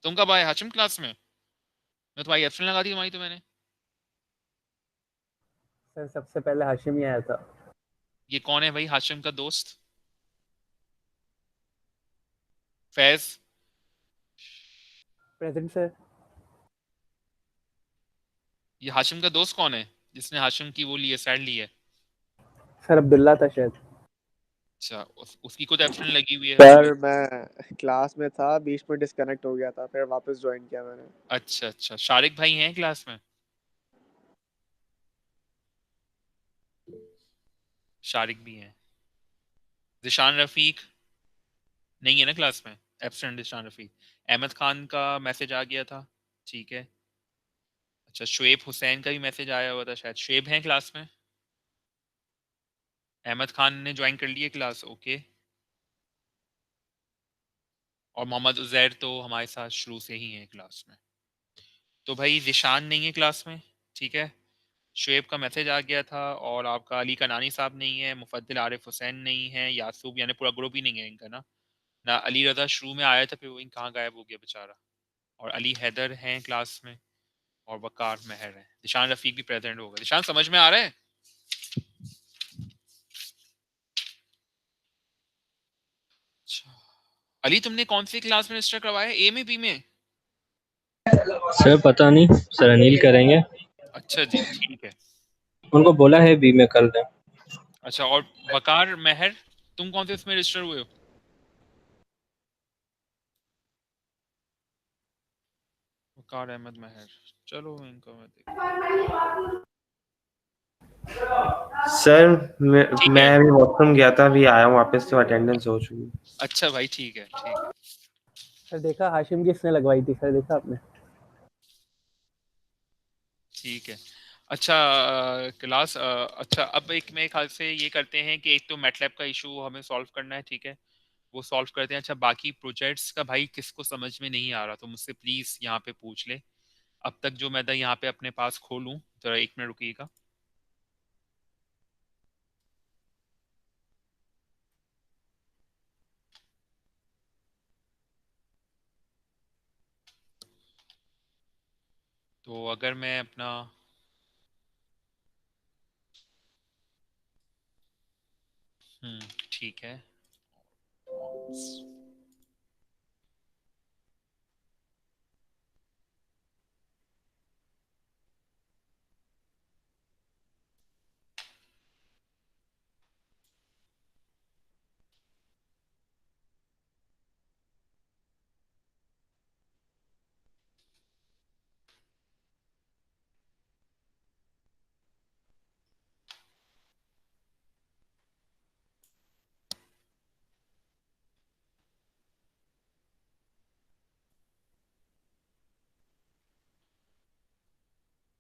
तुम कब आए हाशिम क्लास में? मैं तुम्हारी एब्सेंट लगा दी तुम्हारी तो मैंने। सर सबसे पहले हाशिम ही आया था। ये कौन है भाई हाशिम का दोस्त? फैज। Present sir. ये हाशिम का दोस्त कौन है जिसने हाशिम की वो ली है, साइड ली है? सर अब्दुल्ला था शायद। अच्छा, उसकी खुद एब्सेंट लगी हुई है। सर मैं क्लास में था, बीच में डिस्कनेक्ट हो गया था, फिर वापस ज्वाइन किया मैंने। अच्छा अच्छा, शारिक भाई हैं क्लास में? शारिक भी हैं। जिशान रफीक नहीं है ना क्लास में, एब्सेंट जिशान रफीक। अहमद खान का मैसेज आ गया था, ठीक है। अच्छा, शुएब हुसैन का भी मैसेज आया हुआ था शायद। शुएब हैं क्लास में? अहमद खान ने ज्वाइन कर लिया क्लास, ओके। और मोहम्मद उजैर तो हमारे साथ शुरू से ही हैं क्लास में। तो भाई जिशान नहीं है क्लास में, ठीक है। शुएब का मैसेज आ गया था, और आपका अली कनानी साहब नहीं है, मुफद्दिल आरिफ हुसैन नहीं है, यासूब यानी पूरा ग्रुप ही नहीं है इनका ना अली रजा शुरू में आया था, फिर वो इन कहाँ गायब हो गया बेचारा। और अली हैदर हैं क्लास में, और वकार महर है। निशान रफीक भी प्रेजेंट होगा। निशान समझ में आ रहा है? अच्छा, अली तुमने कौन सी क्लास में रजिस्टर करवाया, ए में बी में? सर पता नहीं, सर अनिल करेंगे। अच्छा जी, ठीक है। उनको बोला है बी में कर दें। अच्छा, और वकार महर तुम कौन से इसमें रजिस्टर हुए हो? वकार अहमद महर, चलो इनका मैं देख। सर ठीक मैं है, अभी वॉशरूम गया था, अभी आया हूँ वापस, तो अटेंडेंस हो चुकी। अच्छा भाई ठीक है ठीक है। सर देखा हाशिम की इसने लगवाई थी, सर देखा आपने? ठीक है। अच्छा क्लास, अच्छा अब एक मेरे ख्याल से ये करते हैं कि एक तो मैटलैब का इशू हमें सॉल्व करना है, ठीक है, वो सॉल्व करते हैं। अच्छा बाकी प्रोजेक्ट्स का भाई किसको समझ में नहीं आ रहा तो मुझसे प्लीज यहाँ पे पूछ ले। अब तक जो मैं यहाँ पे अपने पास खोलूँ, जरा एक मिनट रुकिएगा। तो अगर मैं अपना ठीक है।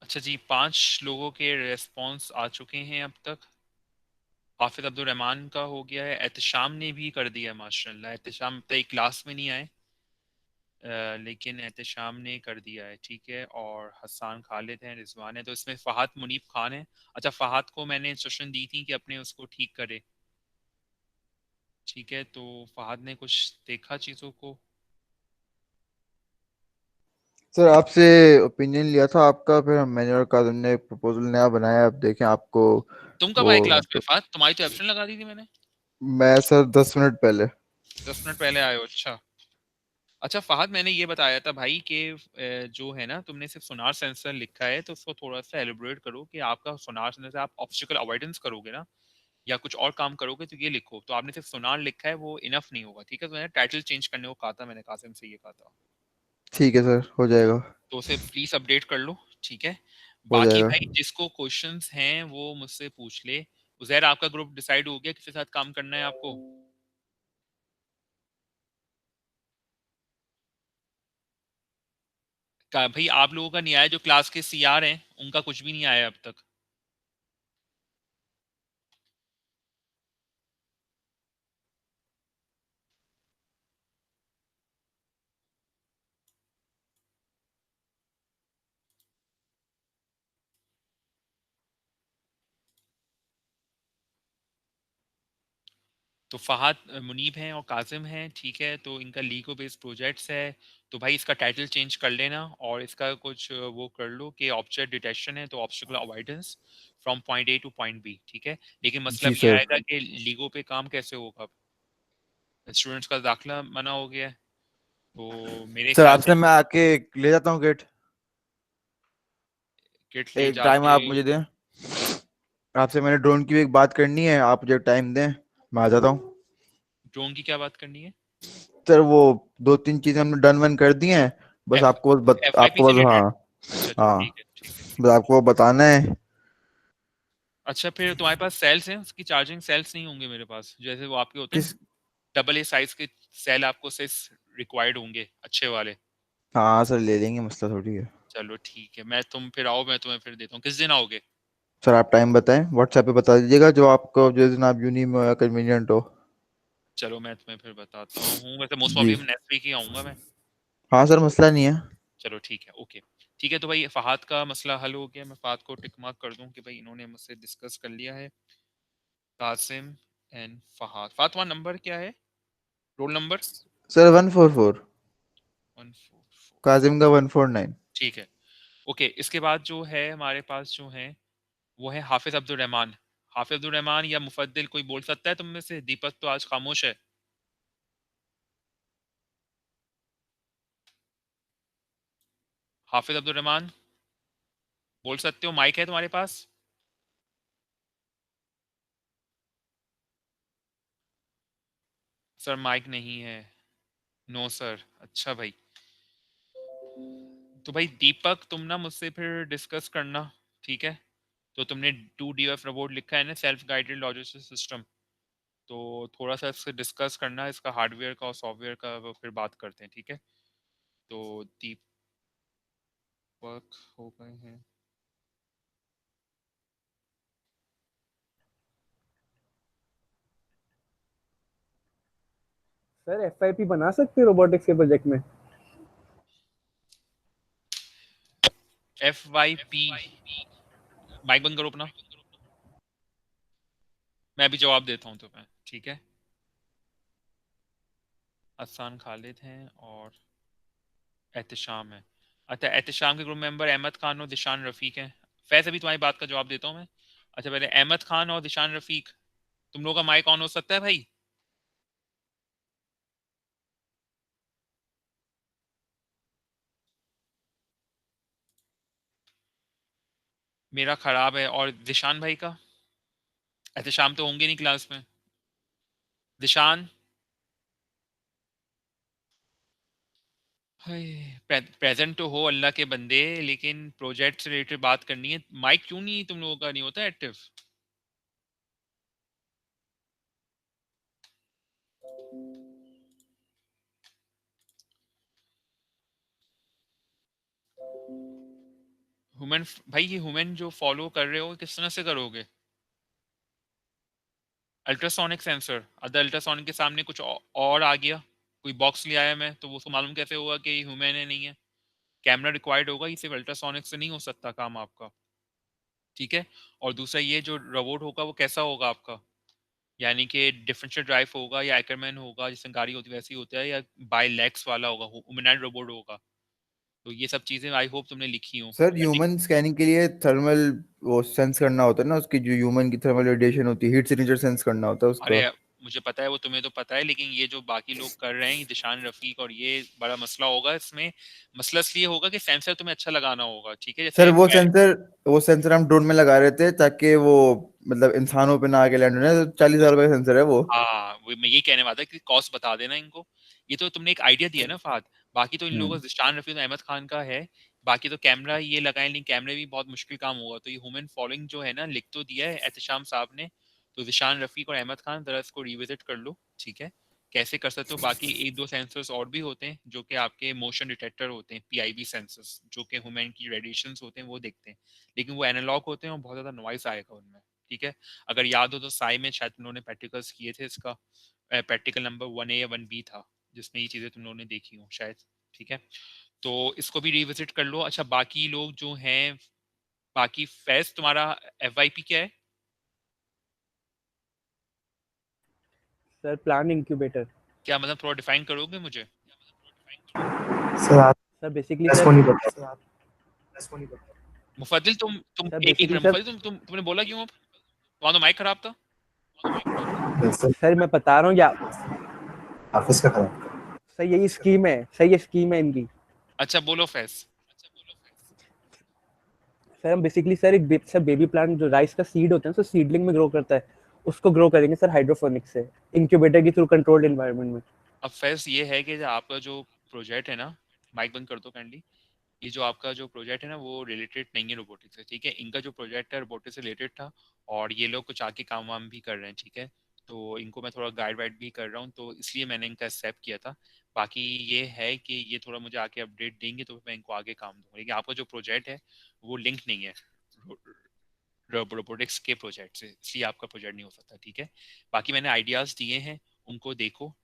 अच्छा जी, 5 लोगों के रेस्पॉन्स आ चुके हैं अब तक। हाफिज अब्दुल रहमान का हो गया है, एहतशाम ने भी कर दिया है माशाल्लाह। एहतशाम तो एक क्लास में नहीं आए, लेकिन एहतशाम ने कर दिया है, ठीक है। और हसान खालिद हैं, रिजवान है, तो इसमें फहद मुनीब खान है। अच्छा फहद को मैंने इंस्ट्रक्शन दी थी कि अपने उसको ठीक करे, ठीक है। तो फहद ने कुछ देखा चीज़ों को। सर आपसे ओपिनियन लिया था आपका, फिर मैंने और काजम ने एक प्रपोजल नया बनाया। अब देखें आपको तुम कब वो आए क्लास में मतलब फहद? तुम्हारी तो एब्सेंट लगा दी थी मैंने। मैं सर 10 मिनट पहले। 10 मिनट पहले आए हो, अच्छा। अच्छा फहद, मैंने ये बताया था भाई कि जो है ना, तुमने सिर्फ सोनार सेंसर लिखा है, तो उसको थोड़ा सा एलिब्रेट करो कि आपका सोनार सेंसर से आप ऑब्स्टिकल अवॉइडेंस करोगे ना, या कुछ और काम करोगे, तो ये लिखो। तो आपने सिर्फ सोनार लिखा है, वो इनफ नहीं होगा, ठीक है। तो मैंने टाइटल चेंज करने को कहा था, मैंने कासिम से ये कहा था। ठीक है सर, हो जाएगा। तो उसे प्लीज अपडेट कर लो, ठीक है। हो बाकी जाएगा। भाई जिसको क्वेश्चंस हैं वो मुझसे पूछ ले। उजैर, आपका ग्रुप डिसाइड हो गया किसके साथ काम करना है आपको? भाई आप लोगों का नहीं आया, जो क्लास के सीआर हैं उनका कुछ भी नहीं आया अब तक। तो फहद, मुनीब हैं और काजिम हैं, ठीक है। तो इनका लीगो बेस्ड प्रोजेक्ट्स है। तो भाई इसका टाइटल चेंज कर लेना, और इसका कुछ वो कर लो कि ऑब्जेक्ट डिटेक्शन है, तो obstacle avoidance from point A to point B, ठीक है। लेकिन जी मतलब ये सर। आएगा कि लीगो पे काम कैसे होगा। स्टूडेंट्स का दाखिला मना हो गया है, तो मेरे सर ख्याल से आपसे मैं आके ले जाता हूँ गेट। किट ले एक टाइम जाके। आप मुझे दें। आपसे मैंने ड्रोन की भी एक बात करनी है, आप मुझे टाइम दें, मैं आ जाता हूँ। ड्रोन की क्या बात करनी है? सर वो 2-3 चीजें हमने डन वन कर दी हैं, बस एफ FYP आपको से बस, हाँ। रिलेटेड? अच्छा अच्छा, हाँ, ठीक है ठीक है ठीक बस है। आपको बताना है। अच्छा फिर तुम्हारे पास सेल्स हैं? उसकी चार्जिंग सेल्स नहीं होंगे मेरे पास, जैसे वो आपके होते हैं किस? डबल ए साइज के सेल, आपको सिर्फ रिक्वायर्ड होंगे अच्छे वाले। हाँ सर, ले लेंगे, मसला थोड़ी है। चलो ठीक है, मैं तुम फिर आओ, मैं तुम्हें फिर देता हूँ। किस दिन आओगे? सर आप टाइम बताएं, व्हाट्सएप पे बता दीजिएगा, जो आपको जिस दिन आप यूनी में हो या कन्वीनियंट हो। चलो मैं तुम्हें फिर बताता हूँ, वैसे मोस्ट जी। प्रॉब्ली नेक्स्ट वीक ही आऊँगा मैं। हाँ सर, मसला नहीं है। चलो ठीक है, ओके। ठीक है, तो भाई फहाद का मसला हल हो गया। मैं फहाद को टिक मार्क कर दूं कि भाई इन्होंने मुझसे डिस्कस कर लिया है। कासिम एंड फहाद। फहाद तुम्हारा नंबर क्या है, रोल नंबर? सर 144। 144। काजिम का 149। ठीक है, ओके। इसके बाद जो है हमारे पास जो है वो है हाफिज अब्दुल रहमान। हाफिज अब्दुल रहमान या मुफद्दिल, कोई बोल सकता है तुम में से? दीपक तो आज खामोश है। हाफिज अब्दुल रहमान बोल सकते हो, माइक है तुम्हारे पास? सर माइक नहीं है। No sir. अच्छा भाई, तो भाई दीपक तुम ना मुझसे फिर डिस्कस करना, ठीक है? तो तुमने 2DF रोबोट लिखा है ना, सेल्फ गाइडेड लॉजिस्टिक सिस्टम, तो थोड़ा सा इससे डिस्कस करना, इसका हार्डवेयर का और सॉफ्टवेयर का, वो फिर बात करते हैं, ठीक है? तो दीपक हो गए हैं। सर FYP बना सकते हैं रोबोटिक्स के प्रोजेक्ट में? FYP, माइक बंद करो अपना, मैं अभी जवाब देता हूँ तुम्हें, ठीक है? असान खालिद हैं और एहतशाम है। अच्छा, एहतशाम के ग्रुप मेंबर अहमद खान और दिशान रफीक हैं। फैज अभी तुम्हारी बात का जवाब देता हूँ मैं। अच्छा, पहले अहमद खान और दिशान रफीक, तुम लोगों का माइक ऑन हो सकता है भाई? मेरा खराब है। और दिशान भाई का? एहतशाम तो होंगे नहीं क्लास में। दिशान, प्रेजेंट तो हो अल्लाह के बंदे, लेकिन प्रोजेक्ट से रिलेटेड बात करनी है। माइक क्यों नहीं तुम लोगों का नहीं होता एक्टिव? ह्यूमन भाई, ये ह्यूमन जो फॉलो कर रहे हो किस तरह से करोगे? अल्ट्रासोनिक सेंसर, अदर अल्ट्रासोनिक के सामने कुछ और आ गया, कोई बॉक्स ले आया मैं, तो वो उसको मालूम कैसे होगा कि ह्यूमन है नहीं है? कैमरा रिक्वायर्ड होगा, ये सिर्फ अल्ट्रासोनिक से नहीं हो सकता काम आपका, ठीक है? और दूसरा, ये जो रोबोट होगा वो कैसा होगा आपका? यानी कि डिफरेंशियल ड्राइव होगा या एकरमैन होगा, जिसमें गाड़ी होती है वैसी होता है, या बाय लेग्स वाला होगा, ह्यूमनॉइड रोबोट होगा? तो ये सब चीज़ें आई होप तुमने लिखी हो। सर ह्यूमन स्कैनिंग के लिए थर्मल वो सेंस करना होता है ना, उसकी जो ह्यूमन की थर्मल रेडिएशन होती है, हीट सिग्नेचर सेंस करना होता है अरे उसका। मुझे पता है, वो तुम्हें तो पता है, लेकिन ये जो बाकी लोग कर रहे हैं, ये दिशान रफीक, और ये बड़ा मसला होगा इसमें। मसला इसलिए होगा कि सेंसर तुम्हें अच्छा लगाना होगा, ठीक है? सर जैसे वो सेंसर हम ड्रोन में लगा रहे थे ताकि वो मतलब इंसानों पे ना आके लैंड होने, तो 40,000 रुपए का सेंसर है वो। हाँ, वो मैं यही कहने वाला था कि कॉस्ट बता देना इनको। ये तो तुमने एक आइडिया दिया ना फाद, बाकी तो इन लोगों हम्म। का दिशान रफीक और अहमद खान का है। बाकी तो कैमरा ये लगाए, लेकिन कैमरे भी बहुत मुश्किल काम होगा। तो ये ह्यूमन फॉलोइंग जो है ना, लिख तो दिया है एहतशाम साहब ने। तो दिशान रफीक और अहमद खान, जरा इसको रिविजिट कर लो, ठीक है? कैसे कर सकते हो? बाकी एक दो सेंसर्स और भी होते हैं जो कि आपके मोशन डिटेक्टर होते हैं, PIV सेंसर्स, जो कि ह्यूमन की रेडिएशंस होते हैं वो देखते हैं, लेकिन वो एनालॉग होते हैं और बहुत ज़्यादा नॉइस आएगा उनमें, ठीक है? अगर याद हो तो साई में शायद उन्होंने प्रैक्टिकल्स किए थे इसका, प्रैक्टिकल नंबर 1A या 1B था, जिसमें ये चीज़ें तुम लोगों ने देखी हो शायद, ठीक है? तो इसको भी रिविजिट कर लो। अच्छा, बाकी लोग जो हैं, बाकी फैज तुम्हारा FYP क्या है? Sir plan incubator. क्या मतलब, थोड़ा डिफाइन करोगे मुझे? सर आप सर बेसिकली प्लस सर को नहीं पता। मुफद्दिल, तुम सर एक बेसिकली मिनट, सर मुफद्दिल तुमने बोला क्यों अब? तुम्हारा तो माइक खराब था। सर सर मैं बता रहा हूँ या ऑफिस का खराब। सर यही स्कीम है, सर ये स्कीम है इनकी। अच्छा बोलो फैज। सर हम basically sir sir baby plant जो राइस का सीड होता है सर सीडलिंग में ग्रो करता है, उसको ग्रो करेंगे सर हाइड्रोफोनिक्स से, इंक्यूबेटर के थ्रू कंट्रोल्ड एनवायरनमेंट में। अब फैज ये है कि जो आपका जो प्रोजेक्ट है ना, माइक बंद कर दो काइंडली। ये जो आपका जो प्रोजेक्ट है ना, वो रिलेटेड नहीं है रोबोटिक्स से, ठीक है? इनका जो प्रोजेक्ट है रोबोटिक्स से रिलेटेड था, और ये लोग कुछ आके काम वाम भी कर रहे हैं, ठीक है? तो इनको मैं थोड़ा गाइड वाइड भी कर रहा हूँ, तो इसलिए मैंने इनका एक्सेप्ट किया था। बाकी ये है कि ये थोड़ा मुझे आके अपडेट देंगे तो मैं इनको आगे काम दूंगा, लेकिन आपका जो प्रोजेक्ट है वो लिंक नहीं है रोबोटिक्स के प्रोजेक्ट से, इसलिए आपका प्रोजेक्ट नहीं हो सकता, ठीक है? बाकी मैंने आइडियाज़ दिए हैं, उनको देखो।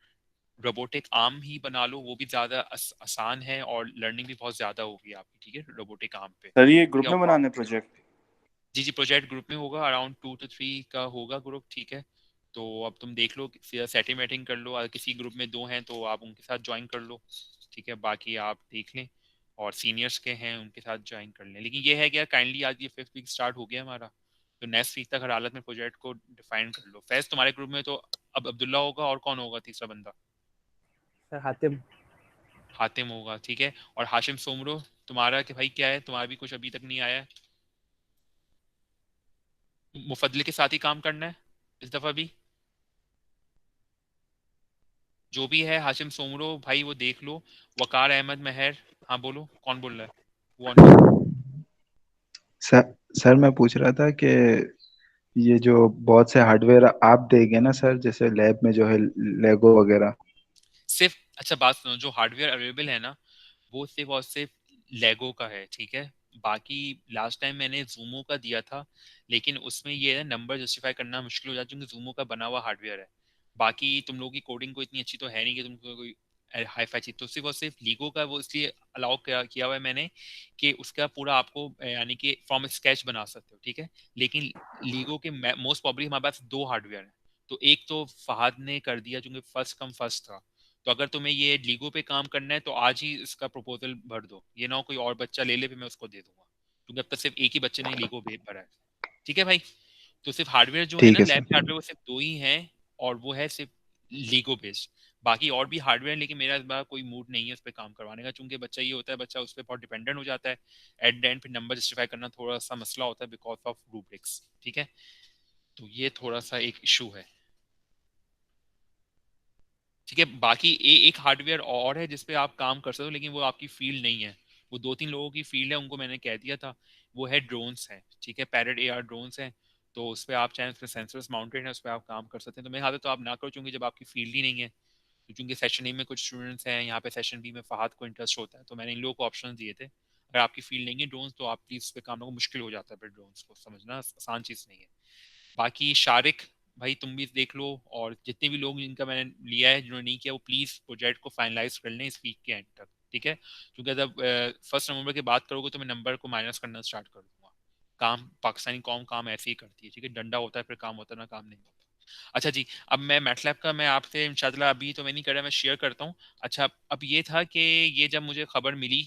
रोबोटिक आर्म ही बना लो, वो भी ज़्यादा आसान है, और लर्निंग भी बहुत ज़्यादा होगी आपकी, ठीक है? रोबोटिक आर्म पे, सर ये ठीक ग्रुप है? में बनाने प्रोजेक्ट? जी जी, प्रोजेक्ट ग्रुप में होगा, अराउंड 2 to 3 का होगा ग्रुप, ठीक है? तो अब तुम देख लो, सेटिंग वेटिंग कर लो, अगर किसी ग्रुप में 2 हैं तो आप उनके साथ ज्वाइन कर लो, ठीक है? बाकी आप देख लें, और सीनियर्स के हैं उनके साथ ज्वाइन कर लें। लेकिन ये है कि यार काइंडली, आज ये 5th वीक स्टार्ट हो गया हमारा, तो नेक्स्ट वीक तक हर हालत में प्रोजेक्ट को डिफाइन कर लो। फैज तुम्हारे ग्रुप में तो अब अब्दुल्ला होगा, और कौन होगा तीसरा बंदा? सर हातिम। हातिम होगा, ठीक है? और हाशिम सोमरो तुम्हारा कि भाई क्या है, तुम्हारा भी कुछ अभी तक नहीं आया है? मुफद्दिल के साथ ही काम करना है इस दफा भी? जो भी है, हाशिम सोमरो भाई वो देख लो। वकार अहमद महर, हाँ बोलो, कौन बोल रहा है? One more. सर मैं पूछ रहा था कि ये जो बहुत से हार्डवेयर आप देंगे ना सर, जैसे लैब में जो है लेगो वगैरह। सिर्फ अच्छा बात सुनो, जो हार्डवेयर अवेलेबल है ना वो सिर्फ और सिर्फ लेगो का है, ठीक है। बाकी लास्ट टाइम मैंने जूमो का दिया था, लेकिन उसमें ये है नंबर जस्टिफाई करना मुश्किल हो जाता है क्योंकि जूमो का बना हुआ हार्डवेयर है। बाकी तुम लोगों की कोडिंग को इतनी अच्छी तो है नहीं कि तुमको कोई हाई फाई चीज, तो सिर्फ और सिर्फ लीगो का वो इसलिए अलाउ किया हुआ है मैंने कि उसका पूरा आपको यानी कि फ्रॉम स्केच बना सकते हो, ठीक है। लेकिन लीगो के मोस्ट प्रॉब्लली हमारे पास दो हार्डवेयर हैं, तो एक तो फहद ने कर दिया क्योंकि फर्स्ट कम फर्स्ट था। तो अगर तुम्हें ये लीगो पे काम करना है तो आज ही इसका प्रपोजल भर दो, ये ना हो कोई और बच्चा ले ले फिर मैं उसको दे दूंगा, क्योंकि अब तक सिर्फ एक ही बच्चे ने लीगो भरा है, ठीक है भाई। तो सिर्फ हार्डवेयर जो है ठीक ना है लैब के सर। हार्डवेयर वो सिर्फ दो ही हैं, और वो है सिर्फ लीगो बेस्ड। बाकी और भी हार्डवेयर है, लेकिन मेरा इस बार कोई मूड नहीं है उस पर काम करवाने का, क्योंकि बच्चा ये होता है बच्चा उस पर बहुत डिपेंडेंट हो जाता है। एट द एंड फिर नंबर जस्टिफाई करना थोड़ा सा मसला होता है बिकॉज ऑफ रूब्रिक्स, ठीक है। तो ये थोड़ा सा एक इशू है, ठीक है। बाकी एक हार्डवेयर और है जिसपे आप काम कर सकते हो, लेकिन वो आपकी फील्ड नहीं है, वो दो तीन लोगों की फील्ड है, उनको मैंने कह दिया था। वो है ड्रोन्स है, ठीक है, पैरेट एआर ड्रोन्स हैं। तो उस पर आप चाहें, उसमें सेंसर्स माउंटेड है, उस पर आप काम कर सकते हैं। तो मेरे हाथ तो आप ना करो चूंकि जब आपकी फील्ड ही नहीं है। तो चूंकि सेशन ए में कुछ स्टूडेंट्स हैं, यहाँ पे सेशन बी में फहद को इंटरेस्ट होता है, तो मैंने इन लोगों को ऑप्शन दिए थे। अगर आपकी फील्ड नहीं है ड्रोन्स तो आप प्लीज उस पर काम करो, मुश्किल हो जाता है फिर ड्रोन्स को समझना आसान चीज़ नहीं है। बाकी शारिक भाई तुम भी देख लो, और जितने भी लोग जिनका मैंने लिया है जिन्होंने नहीं किया वो प्लीज प्रोजेक्ट को फाइनलाइज कर लें इस वीक के एंड तक, ठीक है। क्योंकि जब 1 नवंबर के बाद करोगे तो मैं नंबर को माइनस करना स्टार्ट कर दूंगा। काम पाकिस्तानी कौम काम ऐसे ही करती है, ठीक है, डंडा होता है फिर काम होता है ना, काम नहीं होता। अच्छा जी, अब मैं मैटलैब का मैं आपसे इंशाल्लाह अभी तो मैं नहीं कर रहा, मैं शेयर करता हूँ। अच्छा, अब ये था कि ये जब मुझे खबर मिली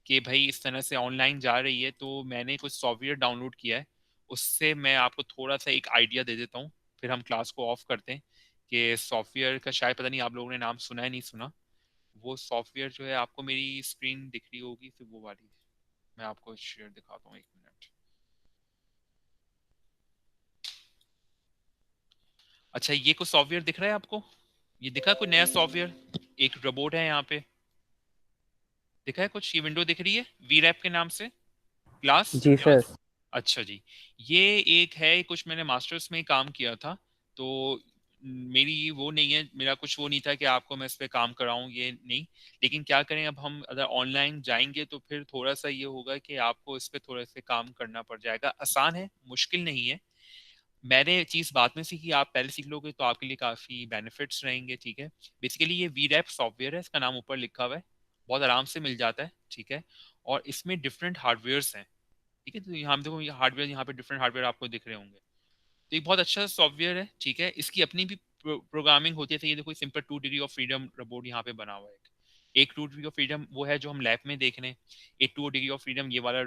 कि भाई इस तरह से ऑनलाइन जा रही है, तो मैंने कुछ सॉफ्टवेयर डाउनलोड किया है। उससे मैं आपको थोड़ा सा एक आइडिया दे देता हूँ, फिर हम क्लास को ऑफ करते हैं। कि सॉफ्टवेयर का शायद पता नहीं आप लोगों ने नाम सुना है नहीं सुना। वो सॉफ्टवेयर जो है आपको मेरी स्क्रीन दिख रही होगी फिर वो वाली, मैं आपको शेयर दिखाता हूँ, 1 मिनट। अच्छा, ये कुछ सॉफ्टवेयर दिख रहा है आपको? ये दिखा कोई नया सॉफ्टवेयर? एक रोबोट है यहाँ पे, दिखा है कुछ? ये विंडो दिख रही है वी रैप के नाम से, क्लास। जी सर। अच्छा जी, ये एक है, कुछ मैंने मास्टर्स में काम किया था। तो मेरी वो नहीं है, मेरा कुछ वो नहीं था कि आपको मैं इस पे काम कराऊं, ये नहीं। लेकिन क्या करें, अब हम अगर ऑनलाइन जाएंगे तो फिर थोड़ा सा ये होगा कि आपको इस पे थोड़ा सा काम करना पड़ जाएगा। आसान है, मुश्किल नहीं है। मैंने चीज़ बाद में सीखी, आप पहले सीख लोगे तो आपके लिए काफ़ी बेनिफिट्स रहेंगे, ठीक है। बेसिकली ये वी रैप सॉफ्टवेयर है, इसका नाम ऊपर लिखा हुआ है, बहुत आराम से मिल जाता है, ठीक है। और इसमें डिफरेंट हार्डवेयर्स हैं, ठीक है। तो यहाँ पे देखो, ये हार्डवेयर, यहाँ पे डिफरेंट हार्डवेयर आपको दिख रहे होंगे। तो ये बहुत अच्छा सॉफ्टवेयर है, ठीक है। इसकी अपनी भी प्रोग्रामिंग होती है। तो ये देखो, simple 2 degree of freedom robot यहाँ पे बना हुआ है। एक 2 डिग्री ऑफ फ्रीडम वो है जो हम लैब में देख रहे हैं, एक 2 डिग्री ऑफ फ्रीडम ये वाला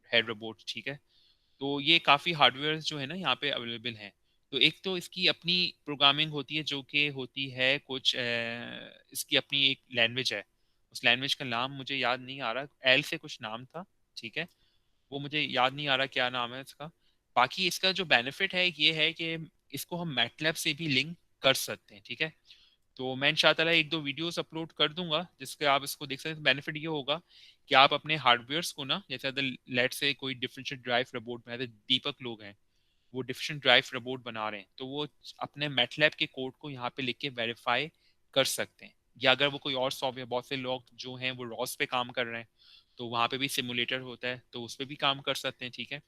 है रोबोट, ठीक है। तो ये काफ़ी हार्डवेयर जो है ना यहाँ पे अवेलेबल हैं। तो एक तो इसकी अपनी प्रोग्रामिंग होती है जो कि होती है कुछ इसकी अपनी एक लैंग्वेज है। उस लैंग्वेज का नाम मुझे याद नहीं आ रहा, एल से कुछ नाम था, ठीक है। वो मुझे याद नहीं आ रहा क्या नाम है इसका। बाकी इसका जो बेनिफिट है ये है कि इसको हम मैटलैब से भी लिंक कर सकते हैं, ठीक है। तो मैं इंशाल्लाह एक दो वीडियोस अपलोड कर दूंगा जिसके आप इसको देख सकते हैं। बेनिफिट ये होगा कि आप अपने हार्डवेयर्स को ना, जैसे अगर लेट से कोई डिफरेंशियल ड्राइव रोबोट में दीपक लोग हैं, वो डिफरेंशियल ड्राइव रोबोट बना रहे हैं, तो वो अपने मैटलैब के कोड को यहाँ पे लिख के वेरीफाई कर सकते हैं। या अगर वो कोई और सॉफ्टवेयर, बहुत से लोग जो हैं वो रॉस पे काम कर रहे हैं, तो वहाँ पे भी सिमुलेटर होता है, तो उस पर भी काम कर सकते हैं, ठीक है।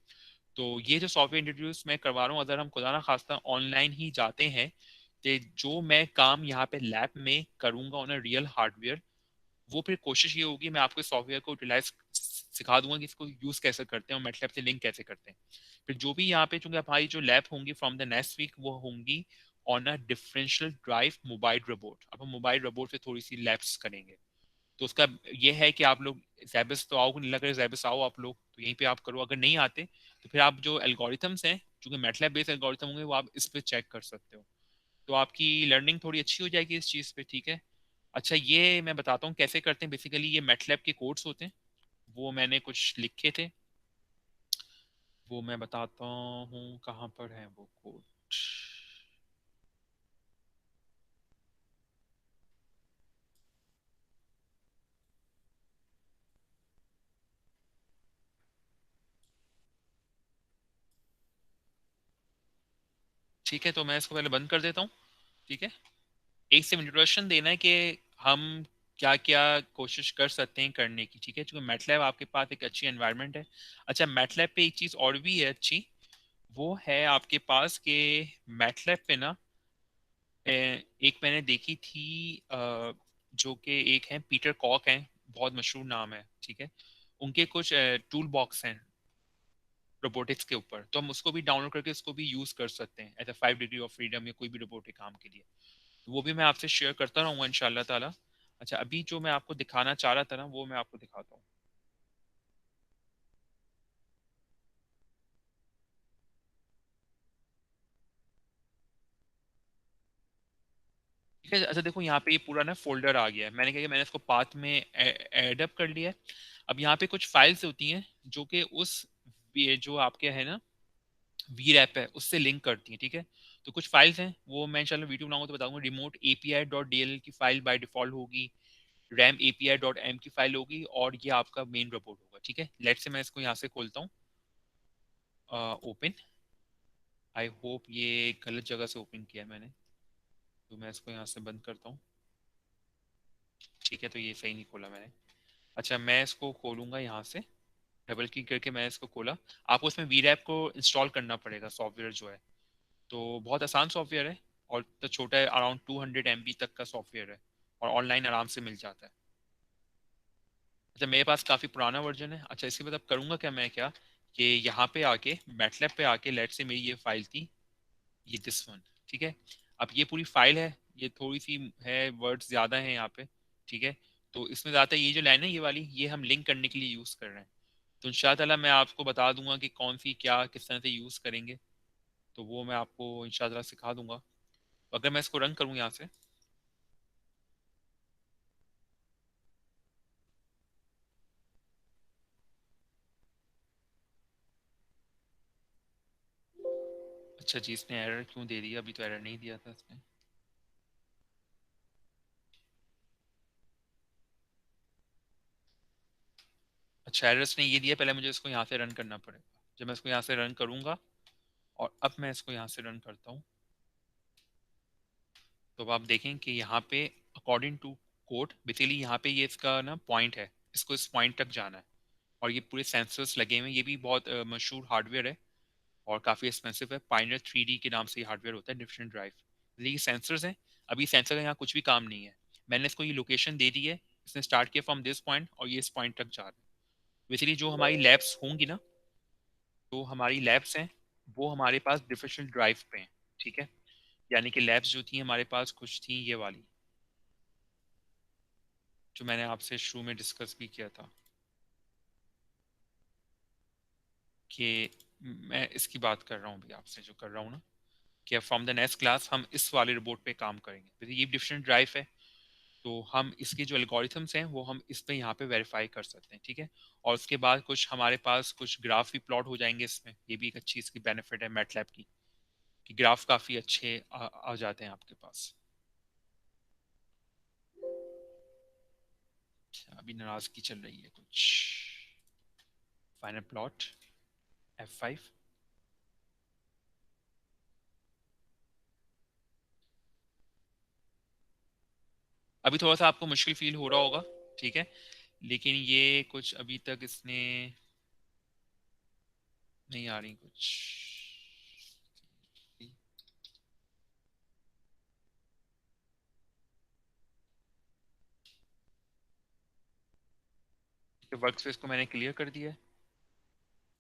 तो ये जो सॉफ्टवेयर इंट्रोड्यूस मैं करवा रहा हूँ, अगर हम खुदा ना खास्ता ऑनलाइन ही जाते हैं, तो जो मैं काम यहाँ पे लैब में करूँगा ऑन रियल हार्डवेयर, वो फिर कोशिश ये होगी मैं आपको सॉफ्टवेयर को यूटिलाइज सिखा दूंगा कि इसको यूज कैसे करते हैं और मैटलैब से लिंक कैसे करते हैं। फिर जो भी यहाँ पे चूंकि हमारी जो लैब होंगी फ्रॉम द नेक्स्ट वीक, वो होंगी on a differential drive mobile robot. अब हम मोबाइल रोबोट से थोड़ी सी लैब्स करेंगे। तो उसका ये है कि आप लोग जैबिस तो आओगे, नहीं लग रहा है जैबिस आओ आप लोग, तो यहीं पे आप करो। अगर नहीं आते तो फिर आप जो एल्गोरिथम्स हैं, चूंकि मैटलैब बेस्ड एल्गोरिथम होंगे, वो आप इस पे चेक कर सकते हो। तो आपकी लर्निंग थोड़ी अच्छी हो जाएगी इस चीज़ पे, ठीक है। अच्छा, ये मैं बताता हूँ कैसे करते हैं। बेसिकली ये मैटलैब के कोड्स होते हैं, वो मैंने कुछ लिखे थे, वो मैं बताता हूँ कहाँ पर है वो कोड। ठीक है, तो मैं इसको पहले बंद कर देता हूँ। ठीक है, एक सिर्फ इंट्रोडक्शन देना है कि हम क्या क्या कोशिश कर सकते हैं करने की। ठीक है, क्योंकि मैटलैब आपके पास एक अच्छी एनवायरनमेंट है। अच्छा, मैटलैब पे एक चीज़ और भी है अच्छी, वो है आपके पास कि मैटलैब पे ना एक मैंने देखी थी, जो कि एक है पीटर कॉक हैं, बहुत मशहूर नाम है। ठीक है, उनके कुछ टूल बॉक्स हैं रोबोटिक्स के ऊपर, तो हम उसको भी डाउनलोड करके उसको भी यूज़ कर सकते हैं as a 5 degree of freedom या कोई भी रोबोटिक काम के लिए। तो वो भी मैं आपसे शेयर करता रहूँगा इंशाल्लाह ताला। अच्छा, अभी जो मैं आपको दिखाना चाह रहा था ना, वो मैं आपको दिखाता हूँ। ठीक है, अच्छा देखो यहाँ पे ये पूरा ना फोल्डर आ गया है। मैंने क्या किया, मैंने इसको पाथ में ऐड अप कर लिया है। अब यहाँ पे कुछ फाइल्स होती हैं जो कि उस ये जो आपके है ना वी रैप है उससे लिंक करती हैं। ठीक है, तो कुछ फाइल्स हैं, वो मैं इंशाल्लाह वीडियो बनाऊंगा तो बताऊंगा। रिमोट एपीआई डॉट डीएल की फाइल बाय डिफॉल्ट होगी, रैम एपीआई डॉट एम की फाइल होगी, और ये आपका मेन रिपोर्ट होगा। ठीक है, लेट से मैं इसको यहाँ से खोलता हूँ, ओपन। आई होप ये गलत जगह से ओपन किया है मैंने, तो मैं इसको यहाँ से बंद करता हूँ। ठीक है, तो ये सही नहीं खोला मैंने। अच्छा, मैं इसको खोलूंगा यहाँ से, डबल क्लिक करके मैं इसको खोला। आपको इसमें वी रैप को इंस्टॉल करना पड़ेगा, सॉफ्टवेयर जो है। तो बहुत आसान सॉफ्टवेयर है, और तो छोटा है, अराउंड 200 MB तक का सॉफ्टवेयर है, और ऑनलाइन आराम से मिल जाता है। अच्छा, मेरे पास काफ़ी पुराना वर्जन है। अच्छा, इसके बाद अब करूँगा क्या मैं, क्या कि यहाँ पे आके मैटलैब पे आके, लेट से मेरी ये फाइल थी, ये दिस वन। ठीक है, अब ये पूरी फाइल है, ये थोड़ी सी है, वर्ड्स ज़्यादा हैं यहाँ पे। ठीक है, तो इसमें ज़्यादा ये जो लाइन है ये वाली, ये हम लिंक करने के लिए यूज़ कर रहे हैं। तो इंशाअल्लाह मैं आपको बता दूंगा कि कौन सी क्या किस तरह से यूज़ करेंगे, तो वो मैं आपको इंशाअल्लाह सिखा दूंगा। अगर मैं इसको रन करूँ यहाँ से, अच्छा जी, इसने एरर क्यों दे दिया, अभी तो एरर नहीं दिया था इसने। अच्छा, एरर इसने ये दिया, पहले मुझे इसको यहाँ से रन करना पड़ेगा। जब मैं इसको यहाँ से रन करूँगा, और अब मैं इसको यहाँ से रन करता हूँ, तो अब आप देखें कि यहाँ पे अकॉर्डिंग टू कोड, बेसिकली यहाँ पे ये इसका ना पॉइंट है, इसको इस पॉइंट तक जाना है। और ये पूरे सेंसर्स लगे हुए हैं, ये भी बहुत मशहूर हार्डवेयर है और काफ़ी एक्सपेंसिव है। पाइनियर 3D के नाम से ये हार्डवेयर होता है, डिफरेंट ड्राइव। ये सेंसर्स हैं, अभी सेंसर का यहाँ कुछ भी काम नहीं है। मैंने इसको ये लोकेशन दे दी है, इसने स्टार्ट किया फ्रॉम दिस पॉइंट, और ये इस पॉइंट तक जा रहा है। बेसिकली जो हमारी लैब्स होंगी ना, जो हमारी लैब्स हैं, वो हमारे पास डिफरेंशियल ड्राइव पे हैं। ठीक है, यानी कि लैब्स जो थी हमारे पास, कुछ थी ये वाली, जो मैंने आपसे शुरू में डिस्कस भी किया था कि मैं इसकी बात कर रहा हूँ अभी आपसे, जो कर रहा हूँ ना, कि फ्रॉम द नेक्स्ट क्लास हम इस वाले रिपोर्ट पे काम करेंगे। ये डिफरेंट ड्राइव है, तो हम इसके जो एल्गोरिथम्स हैं वो हम इस पे यहाँ पे वेरीफाई कर सकते हैं। ठीक है, और उसके बाद कुछ हमारे पास कुछ ग्राफ भी प्लॉट हो जाएंगे इसमें। ये भी एक अच्छी इसकी बेनिफिट है मैटलैब की, कि ग्राफ काफ़ी अच्छे आ जाते हैं आपके पास। अच्छा, अभी नाराजगी चल रही है कुछ। Final plot F5। अभी थोड़ा सा आपको मुश्किल फील हो रहा होगा, ठीक है, लेकिन ये कुछ अभी तक इसने नहीं आ रही कुछ। वर्क स्पेस को मैंने क्लियर कर दिया है,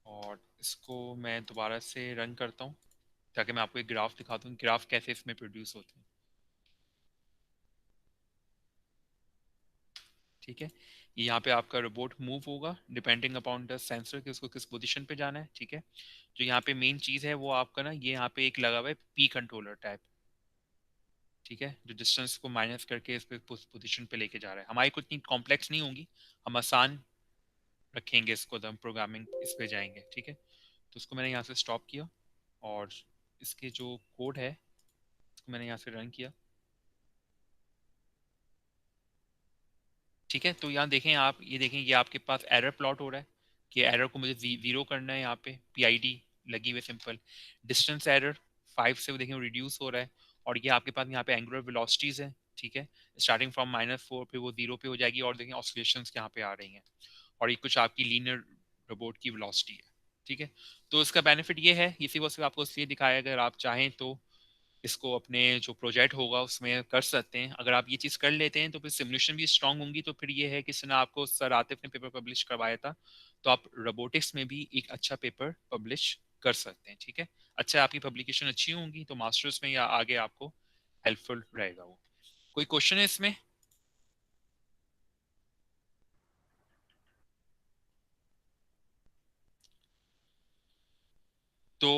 और इसको मैं दोबारा से रन करता हूँ, ताकि मैं आपको एक ग्राफ दिखा दूँ, ग्राफ कैसे इसमें प्रोड्यूस होते हैं। ठीक है, ये यहाँ पे आपका रोबोट मूव होगा डिपेंडिंग अपॉन द सेंसर कि उसको किस पोजीशन पे जाना है। ठीक है, जो यहाँ पे मेन चीज़ है वो आपका ना, ये यहाँ पे एक लगा हुआ है पी कंट्रोलर टाइप। ठीक है, जो डिस्टेंस को माइनस करके इस पे पोजीशन पे लेके जा रहा है। हमारी कुछ इतनी कॉम्प्लेक्स नहीं होंगी, हम आसान रखेंगे इसको, तो हम प्रोग्रामिंग इस पे जाएंगे। ठीक है, तो उसको मैंने यहाँ से स्टॉप किया, और इसके जो कोड है इसको मैंने यहाँ से रन किया। ठीक है, तो यहाँ देखें आप, ये देखें ये आपके पास एरर प्लॉट हो रहा है, कि एरर को मुझे ज़ीरो करना है। यहाँ पे PID लगी हुई सिंपल, डिस्टेंस एरर 5 से वो देखें रिड्यूस हो रहा है, और ये आपके पास यहाँ पे एंगुलर वेलोसिटीज है, ठीक है, स्टार्टिंग फ्रॉम -4 पे वो 0 पे हो जाएगी, और देखें ऑसिलेशंस यहाँ पे आ रही हैं, और ये कुछ आपकी लीनियर रोबोट की वेलोसिटी है, ठीक है। तो इसका बेनिफिट ये है, इसी वो सिर्फ आपको इसलिए दिखाया, अगर आप चाहें तो इसको अपने जो प्रोजेक्ट होगा उसमें कर सकते हैं। अगर आप ये चीज़ कर लेते हैं तो फिर सिमुलेशन भी स्ट्रांग होंगी, तो फिर ये है कि इसने आपको सर आतिफ ने पेपर पब्लिश करवाया था, तो आप रोबोटिक्स में भी एक अच्छा पेपर पब्लिश कर सकते हैं, ठीक है। अच्छा, आपकी पब्लिकेशन अच्छी होंगी तो मास्टर्स में या आगे आपको हेल्पफुल रहेगा वो। कोई क्वेश्चन है इसमें? तो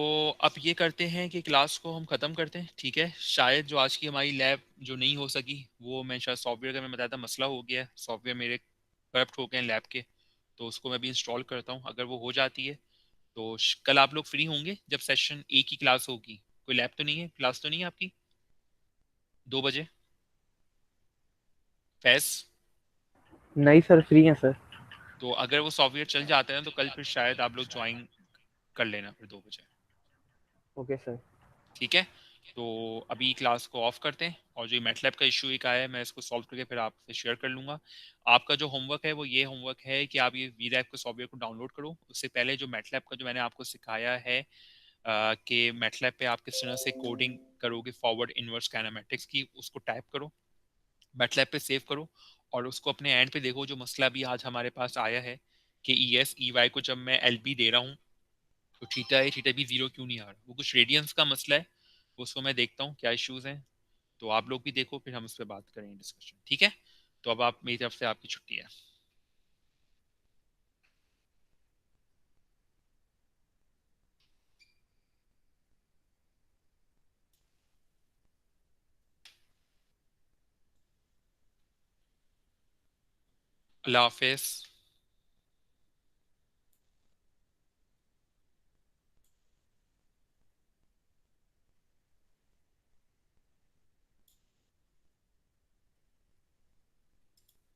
अब ये करते हैं कि क्लास को हम ख़त्म करते हैं, ठीक है। शायद जो आज की हमारी लैब जो नहीं हो सकी, वो मैं शायद सॉफ्टवेयर का मैं बताया था मसला हो गया है, सॉफ्टवेयर मेरे करप्ट हो गए हैं लैब के, तो उसको मैं भी इंस्टॉल करता हूँ। अगर वो हो जाती है तो कल आप लोग फ्री होंगे जब सेशन एक ही क्लास होगी? कोई लैब तो नहीं है, क्लास तो नहीं है आपकी 2 बजे? फैज? नहीं सर, फ्री हैं सर। तो अगर वो सॉफ्टवेयर चल जाता है ना तो कल फिर शायद आप लोग ज्वाइन कर लेना फिर 2 बजे, ओके सर। ठीक है। तो अभी क्लास को ऑफ करते हैं, और जो मैटलैब का इशू एक आया है मैं इसको सॉल्व करके फिर आपसे शेयर कर लूँगा। आपका जो होमवर्क है वो ये होमवर्क है कि आप ये वीलैब के सॉफ्टवेयर को डाउनलोड करो। उससे पहले जो मैटलैब का जो मैंने आपको सिखाया है कि मैटलैब पे आप किस तरह से कोडिंग करोगे फॉरवर्ड इनवर्स काइनेमेटिक्स की, उसको टाइप करो, मैटलैब पे सेव करो, और उसको अपने एंड पे देखो। जो मसला भी आज हमारे पास आया है कि ई एस ई वाई को जब मैं एल बी दे रहा हूँ तो थीटा है, थीटा भी 0 क्यों नहीं आ रहा, वो कुछ रेडियंस का मसला है, उसको मैं देखता हूँ क्या इश्यूज हैं। तो आप लोग भी देखो, फिर हम इस पर बात करेंगे, डिस्कशन, ठीक है। तो अब आप, मेरी तरफ से आपकी छुट्टी है। अल्लाह हाफिज़।